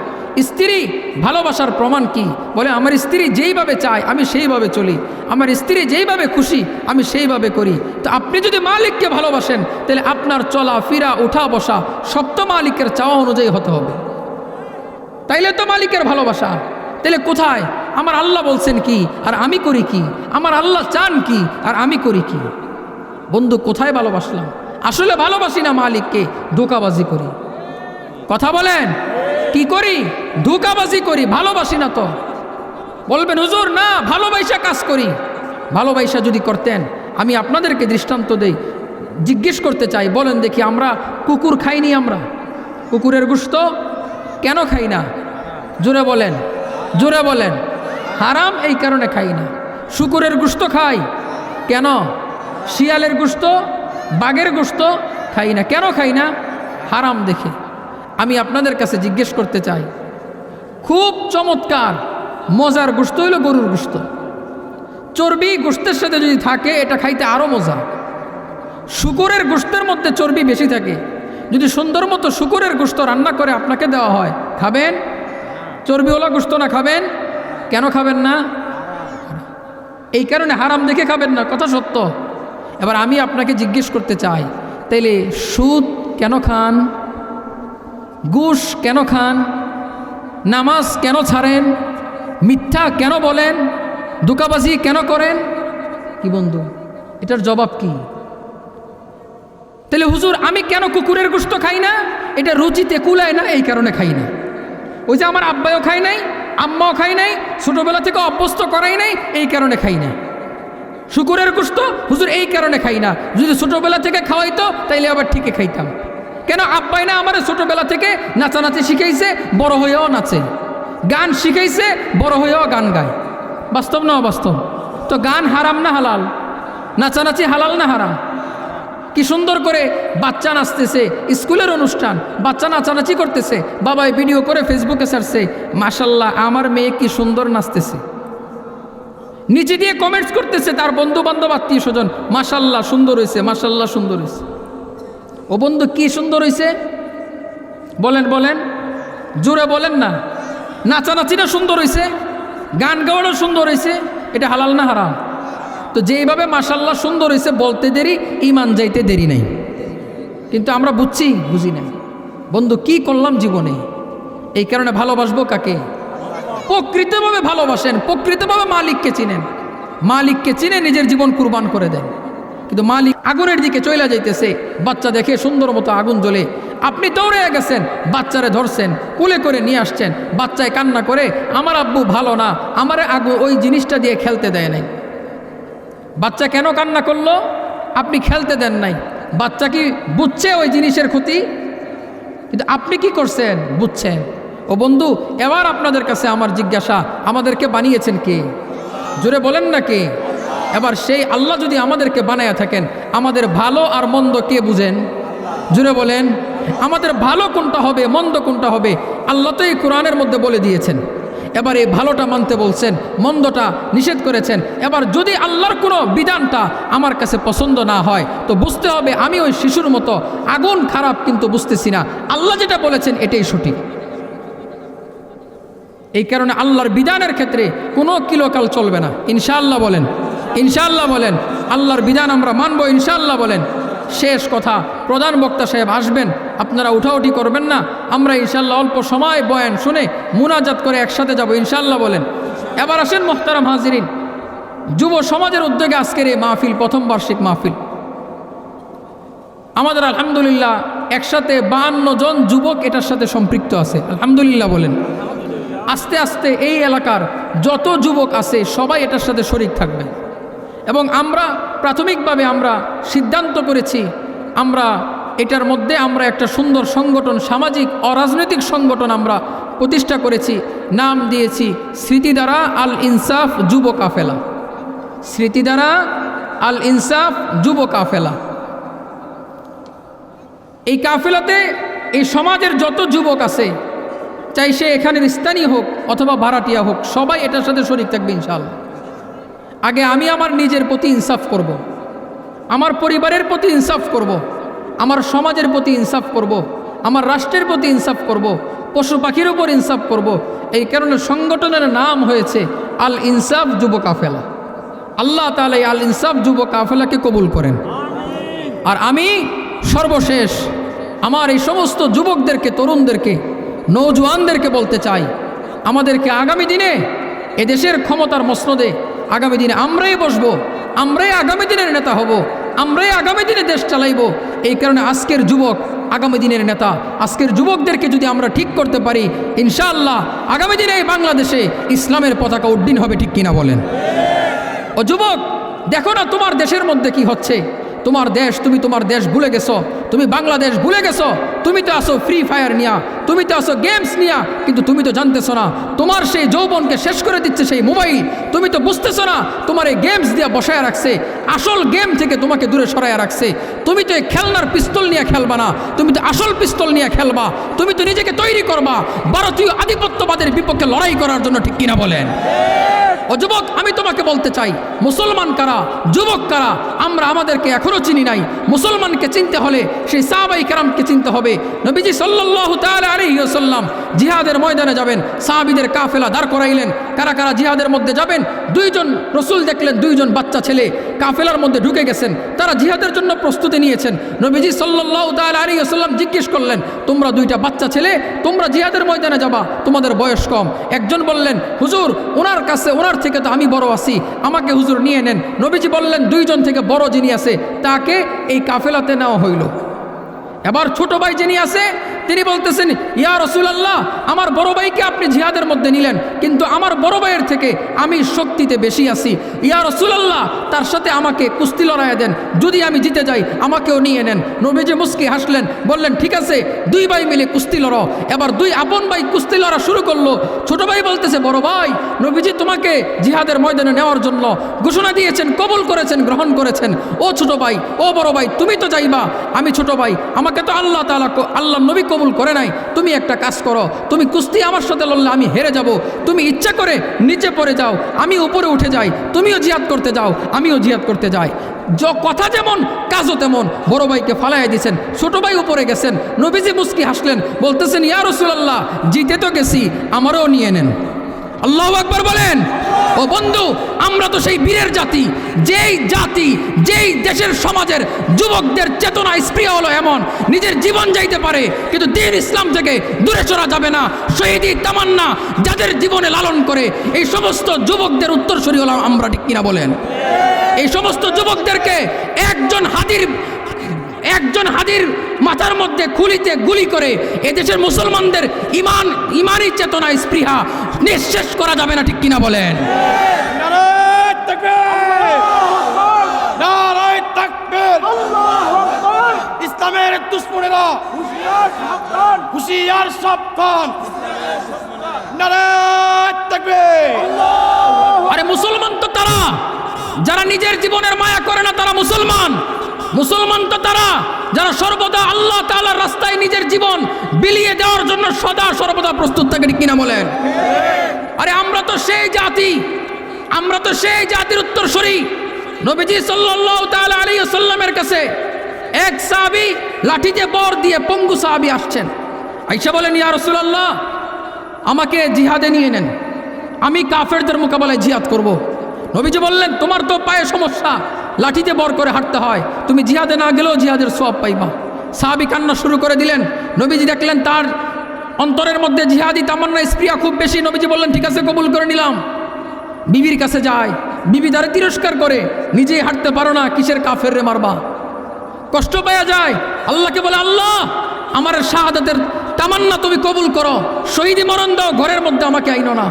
স্ত্রী ভালোবাসার প্রমাণ কি? বলে আমার স্ত্রী যেইভাবে চায় আমি সেইভাবে চলি, আমার স্ত্রী যেইভাবে খুশি আমি সেইভাবে করি। তো আপনি যদি মালিককে ভালোবাসেন, তাহলে আপনার চলা ফিরা উঠা বসা সব তো মালিকের চাওয়া অনুযায়ী হতে হবে। তাইলে তো মালিকের ভালোবাসা। তাহলে কোথায়? আমার আল্লাহ বলছেন কি আর আমি করি কি? আমার আল্লাহ চান কি আর আমি করি কি? বন্ধু, কোথায় ভালোবাসলাম? আসলে ভালোবাসি না মালিককে, ধোঁকাবাজি করি। কথা বলেন, কি করি? ধোঁকাবাজি করি, ভালোবাসি না। তো বলবেন হুজুর না ভালোবাসা কাজ করি। ভালোবাসা যদি করতেন, আমি আপনাদেরকে দৃষ্টান্ত দেই, জিজ্ঞেস করতে চাই, বলেন দেখি আমরা কুকুর খাইনি? আমরা কুকুরের গোশত কেন খাই না? জোরে বলেন, জোরে বলেন। হারাম, এই কারণে খাই না। শুকুরের গোশত খাই কেন? শিয়ালের গোশত, বাঘের গোশত খাই না। কেন খাই না? হারাম দেখে। আমি আপনাদের কাছে জিজ্ঞেস করতে চাই, খুব চমৎকার মজার গোশত হইল গরুর গোশত। চর্বি গোশতের সাথে যদি থাকে এটা খাইতে আরও মজা। শুকুরের গোশতের মধ্যে চর্বি বেশি থাকে। যদি সুন্দর মতো শুকুরের গোশত রান্না করে আপনাকে দেওয়া হয়, খাবেন? চর্বিওয়ালা গোশত না খাবেন? কেন খাবেন না? এই কারণে হারাম দেখে খাবেন না, কথা সত্য। এবার আমি আপনাকে জিজ্ঞেস করতে চাই, তাইলে সুদ কেন খান? ঘুষ কেন খান? নামাজ কেন ছাড়েন? মিথ্যা কেন বলেন? ধোঁকাবাজি কেন করেন? কি বন্ধু, এটার জবাব কি? তাহলে হুজুর আমি কেন কুকুরের গোশত খাই না? এটা রুচিতে কুলায় না, এই কারণে খাই না। ওই যে আমার আব্বাও খাই নাই, আম্মাও খাই নাই, ছোটবেলা থেকে অভ্যস্ত করাই নাই, এই কারণে খাই না। শুকুরের গোশত হুজুর এই কারণে খাই না, যদি ছোটোবেলা থেকে খাওয়াইতো তাইলে আবার ঠিকই খাইতাম। কেন আব্বাই না আমার ছোটোবেলা থেকে নাচানাচি শিখাইছে, বড় হয়েও নাচে, গান শিখাইছে, বড় হয়েও গান গায়। বাস্তব না অবাস্তব? তো গান হারাম না হালাল? নাচানাচি হালাল না হারাম? কি সুন্দর করে বাচ্চা নাচতেছে, স্কুলের অনুষ্ঠান, বাচ্চা নাচানাচি করতেছে, বাবাই ভিডিও করে ফেসবুকে ছাড়ছে, মাশাল্লাহ আমার মেয়ে কি সুন্দর নাচতেছে। নিচে দিয়ে কমেন্টস করতেছে তার বন্ধু বান্ধব আত্মীয় স্বজন, মাশাল্লাহ সুন্দর হয়েছে, মাশাল্লাহ সুন্দর হয়েছে। ও বন্ধু কি সুন্দর হয়েছে বলেন, বলেন জোরে বলেন না। নাচানাচিটা সুন্দর হয়েছে, গান গাওয়ানো সুন্দর হয়েছে, এটা হালাল না হারাম? তো যেইভাবে মাশাল্লাহ সুন্দর হয়েছে বলতে দেরি, ইমান যাইতে দেরি নাই। কিন্তু আমরা বুঝছি, বুঝি নাই। বন্ধু কি করলাম জীবনে? এই কারণে ভালোবাসবো কাকে? প্রকৃতভাবে ভালোবাসেন, প্রকৃতভাবে মালিককে চিনেন, মালিককে চিনে নিজের জীবন কুরবান করে দেন। কিন্তু মালিক আগুনের দিকে চলে যাইতেছে, বাচ্চা দেখে সুন্দর মতো আগুন জ্বলে, আপনি দৌড়ে গেছেন, বাচ্চারে ধরছেন, কুলে করে নিয়ে আসছেন, বাচ্চায় কান্না করে আমার আব্বু ভালো না, আমারে ওই জিনিসটা দিয়ে খেলতে দেয় নাই। বাচ্চা কেন কান্না করলো? আপনি খেলতে দেন নাই। বাচ্চা কি বুঝছে ওই জিনিসের ক্ষতি? কিন্তু আপনি কি করছেন? বুঝছেন। ও বন্ধু, এবার আপনাদের কাছে আমার জিজ্ঞাসা, আমাদেরকে বানিয়েছেন কে? জোরে বলেন না কে? এবার সেই আল্লাহ যদি আমাদেরকে বানায়া থাকেন, আমাদের ভালো আর মন্দ কে বুঝেন? জোরে বলেন। আমাদের ভালো কোনটা হবে, মন্দ কোনটা হবে, আল্লাহ তো এই কোরআনের মধ্যে বলে দিয়েছেন। এবার এই ভালোটা মানতে বলছেন, মন্দটা নিষেধ করেছেন। এবার যদি আল্লাহর কোনো বিধানটা আমার কাছে পছন্দ না হয়, তো বুঝতে হবে আমি ওই শিশুর মতো আগুন খারাপ কিন্তু বুঝতেছি না, আল্লাহ যেটা বলেছেন এটাই সঠিক। এই কারণে আল্লাহর বিধানের ক্ষেত্রে কোনো কিলোকাল চলবে না। ইনশাআল্লাহ বলেন, ইনশাআল্লাহ বলেন। আল্লাহর বিধান আমরা মানবো, ইনশাআল্লাহ বলেন। শেষ কথা, প্রধান বক্তা সাহেব আসবেন, আপনারা উঠাউঠি করবেন না। আমরা ইনশাআল্লাহ অল্প সময় বয়ান শুনে মুনাজাত করে একসাথে যাব, ইনশাআল্লাহ বলেন। এবার আসেন মোহতারাম হাজিরিন, যুব সমাজের উদ্যোগে আজকের এই মাহফিল, প্রথম বার্ষিক মাহফিল। আমাদের আলহামদুলিল্লাহ একসাথে 52 জন যুবক এটার সাথে সম্পৃক্ত আছে, আলহামদুলিল্লাহ বলেন। আস্তে আস্তে এই এলাকার যত যুবক আছে সবাই এটার সাথে শরিক থাকবে। এবং আমরা প্রাথমিকভাবে আমরা সিদ্ধান্ত করেছি, আমরা এটার মধ্যে আমরা একটা সুন্দর সংগঠন, সামাজিক অরাজনৈতিক সংগঠন আমরা প্রতিষ্ঠা করেছি। নাম দিয়েছি স্মৃতিধারা আল ইনসাফ যুব কাফেলা। স্মৃতিধারা আল ইনসাফ যুব কাফেলা। এই কাফেলাতে এই সমাজের যত যুবক আছে, চাই সে এখানের স্থানীয় হোক অথবা ভাড়াটিয়া হোক, সবাই এটার সাথে শরিক থাকবে ইনশাআল্লাহ। আগে আমি আমার নিজের প্রতি ইনসাফ করব, আমার পরিবারের প্রতি ইনসাফ করব, আমার সমাজের প্রতি ইনসাফ করব, আমার রাষ্ট্রের প্রতি ইনসাফ করব, পশু পাখির উপর ইনসাফ করব। এই কারণে সংগঠনের নাম হয়েছে আল ইনসাফ যুব কাফেলা। আল্লাহ তাআলা আল ইনসাফ যুব কাফেলাকে কবুল করেন। আর আমি সর্বশেষ আমার এই সমস্ত যুবকদেরকে, তরুণদেরকে, নৌজওয়ানদেরকে বলতে চাই, আমাদেরকে আগামী দিনে এদেশের ক্ষমতার মসনদে আগামী দিনে আমরাই বসবো, আমরাই আগামী দিনের নেতা হব, আমরাই আগামী দিনে দেশ চালাইব। এই কারণে আজকের যুবক আগামী দিনের নেতা। আজকের যুবকদেরকে যদি আমরা ঠিক করতে পারি, ইনশাআল্লাহ আগামী দিনে এই বাংলাদেশে ইসলামের পতাকা উড্ডীন হবে, ঠিক কিনা বলেন? ও যুবক, দেখো না তোমার দেশের মধ্যে কি হচ্ছে। তোমার দেশ, তুমি তোমার দেশ ভুলে গেছো, তুমি বাংলাদেশ ভুলে গেছো। তুমি তো আসো ফ্রি ফায়ার নিয়া, তুমি তো আসো গেমস নিয়া, কিন্তু তুমি তো জানতেছো না তোমার সেই যৌবনকে শেষ করে দিচ্ছে সেই মোবাইল। তুমি তো বুঝতেছো না তোমার এই গেমস দিয়া বসায় রাখছে, আসল গেম থেকে তোমাকে দূরে সরাইয়া রাখছে। তুমি তো এই খেলনার পিস্তল নিয়ে খেলবা না, তুমি তো আসল পিস্তল নিয়ে খেলবা। তুমি তো নিজেকে তৈরি করবা ভারতীয় আধিপত্যবাদের বিপক্ষে লড়াই করার জন্য, ঠিক কিনা বলেন? ও যুবক, আমি তোমাকে বলতে চাই, মুসলমান কারা, যুবক কারা, আমরা আমাদেরকে এখনো চিনি নাই। মুসলমানকে চিনতে হলে সেই সাহাবাই কেরামকে চিনতে হবে। নবীজি সাল্লাল্লাহু তাআলা আলাইহি ওয়াসাল্লাম জিহাদের ময়দানে যাবেন, সাহাবীদের কাফেলা দাঁড় করাইলেন। কারা কারা জিহাদের মধ্যে যাবেন? 2 জন রসুল দেখলেন, 2 জন বাচ্চা ছেলে কাফেলার মধ্যে ঢুকে গেছেন, তারা জিহাদের জন্য প্রস্তুতি নিয়েছেন। নবীজি সাল্লাল্লাহু তাআলা আলাইহি ওয়াসাল্লাম জিজ্ঞেস করলেন, তোমরা 2টা বাচ্চা ছেলে, তোমরা জিহাদের ময়দানে যাবা, তোমাদের বয়স কম। একজন বললেন, হুজুর ওনার কাছে, ওনার থেকে তো আমি বড় আছি, আমাকে হুজুর নিয়ে নেন। নবীজি বললেন, 2 জন থেকে বড় যিনি আছে তাকে এই কাফেলাতে নেওয়া হইল। এবার ছোট ভাই যিনি আছে তিনি বলতেছেন, ইয়া রাসূলুল্লাহ, আমার বড় ভাইকে আপনি জিহাদের মধ্যে নিলেন, কিন্তু আমার বড় ভাইয়ের থেকে আমি শক্তিতে বেশি আছি। ইয়া রাসূলুল্লাহ, তার সাথে আমাকে কুস্তি লড়াইয়া দেন, যদি আমি জিতে যাই আমাকেও নিয়ে নেন। নবীজি মুস্কি হাসলেন, বললেন ঠিক আছে, দুই ভাই মিলে কুস্তি লড়ো। এবার দুই আপন ভাই কুস্তি লড়া শুরু করলো। ছোট ভাই বলতেছে, বড় ভাই, নবীজি তোমাকে জিহাদের ময়দানে নেওয়ার জন্য ঘোষণা দিয়েছেন, কবুল করেছেন, গ্রহণ করেছেন। ও ছোট ভাই, ও বড় ভাই, তুমি তো যাইবা, আমি ছোট ভাই, আমাকে তো আল্লাহ তাআলা আল্লাহ নবী কবুল করে নাই। তুমি একটা কাজ করো, তুমি কুস্তি আমার সাথে লড়লে আমি হেরে যাব, তুমি ইচ্ছা করে নিচে পড়ে যাও, আমি উপরে উঠে যাই, তুমিও জিহাদ করতে যাও, আমিও জিহাদ করতে যাই। কথা যেমন কাজও তেমন। বড় ভাইকে ফালাইয়া দিয়েছেন, ছোট ভাই উপরে গেছেন। নবীজি মুস্কি হাসলেন, বলতেছেন, ইয়া রাসূলুল্লাহ, জিতে তো গেছি, আমারও নিয়ে নেন। আল্লাহু আকবার বলেন। ও বন্ধু, আমরা তো সেই বীরের জাতি, যেই দেশের সমাজের যুবকদের চেতনা স্প্রিয় হলো এমন, নিজের জীবন যাইতে পারে কিন্তু দ্বীন ইসলাম থেকে দূরে সরা যাবে না। শহীদি তামান্না যাদের জীবনে লালন করে, এই সমস্ত যুবকদের উত্তরসূরি হলাম আমরা, ঠিক কিনা বলেন? এই সমস্ত যুবকদেরকে একজন হাদির মাথার মধ্যে খুলিতে গুলি করে এদেশের মুসলমানদের ইমানি চেতনা স্পৃহা নিঃশেষ করা যাবে না, ঠিক কিনা বলেন? নারায়ে তাকবীর, নারায়ে তাকবীর। ইসলামের দুশমনেরা হুঁশিয়ার সাবধান। নারায়ে তাকবীর। আরে মুসলমান তো তারা যারা নিজের জীবনের মায়া করে না, তারা মুসলমান। মুসলমান তো তারা যারা সর্বদা আল্লাহ তাআলার রাস্তায় নিজের জীবন বিলিয়ে দেওয়ার জন্য সদা সর্বদা প্রস্তুত থাকে, ঠিক কিনা বলেন? আরে আমরা তো সেই জাতির উত্তরসূরি। নবীজি সাল্লাল্লাহু তাআলা আলাইহি ওয়াসাল্লামের কাছে এক সাহাবী লাঠিতে বর দিয়ে পঙ্গু সাহাবী আসছেন। আয়েশা বলেন, ইয়া রাসূলুল্লাহ, আমাকে জিহাদে নিয়ে নেন, আমি কাফেরদের মোকাবেলায় জিহাদ করব। নবীজি বললেন, তোমার তো পায়ে সমস্যা, লাঠিতে বর করে হাঁটতে হয়, তুমি জিহাদে না গেলেও জিহাদের সওয়াব পাইবা। সাহাবী কান্না শুরু করে দিলেন। নবীজি দেখলেন তার অন্তরের মধ্যে জিহাদি তামান্না স্পৃহা খুব বেশি। নবীজি বললেন, ঠিক আছে, কবুল করে নিলাম। বিবির কাছে যায়, বিবি তারে তিরস্কার করে, নিজেই হাঁটতে পারো না, কিসের কাফের রে মারবা। কষ্ট পাওয়া যায়, আল্লাহকে বলে, আল্লাহ, আমার শাহাদাতের তামান্না তুমি কবুল করো, শহীদি মরণ দাও, ঘরের মধ্যে আমাকে আইনো না।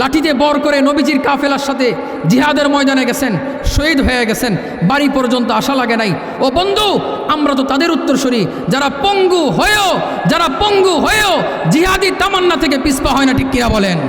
লাঠিতে বর করে নবীজির কাফেলার সাথে জিহাদের ময়দানে গেছেন, শহীদ হয়ে গেছেন, বাড়ি পর্যন্ত আসা লাগে নাই। ও বন্ধু, আমরা তো তাদের উত্তরসূরি যারা পঙ্গু হয়েও জিহাদি তামান্না থেকে পিছপা হয় না, ঠিক কিনা বলেন?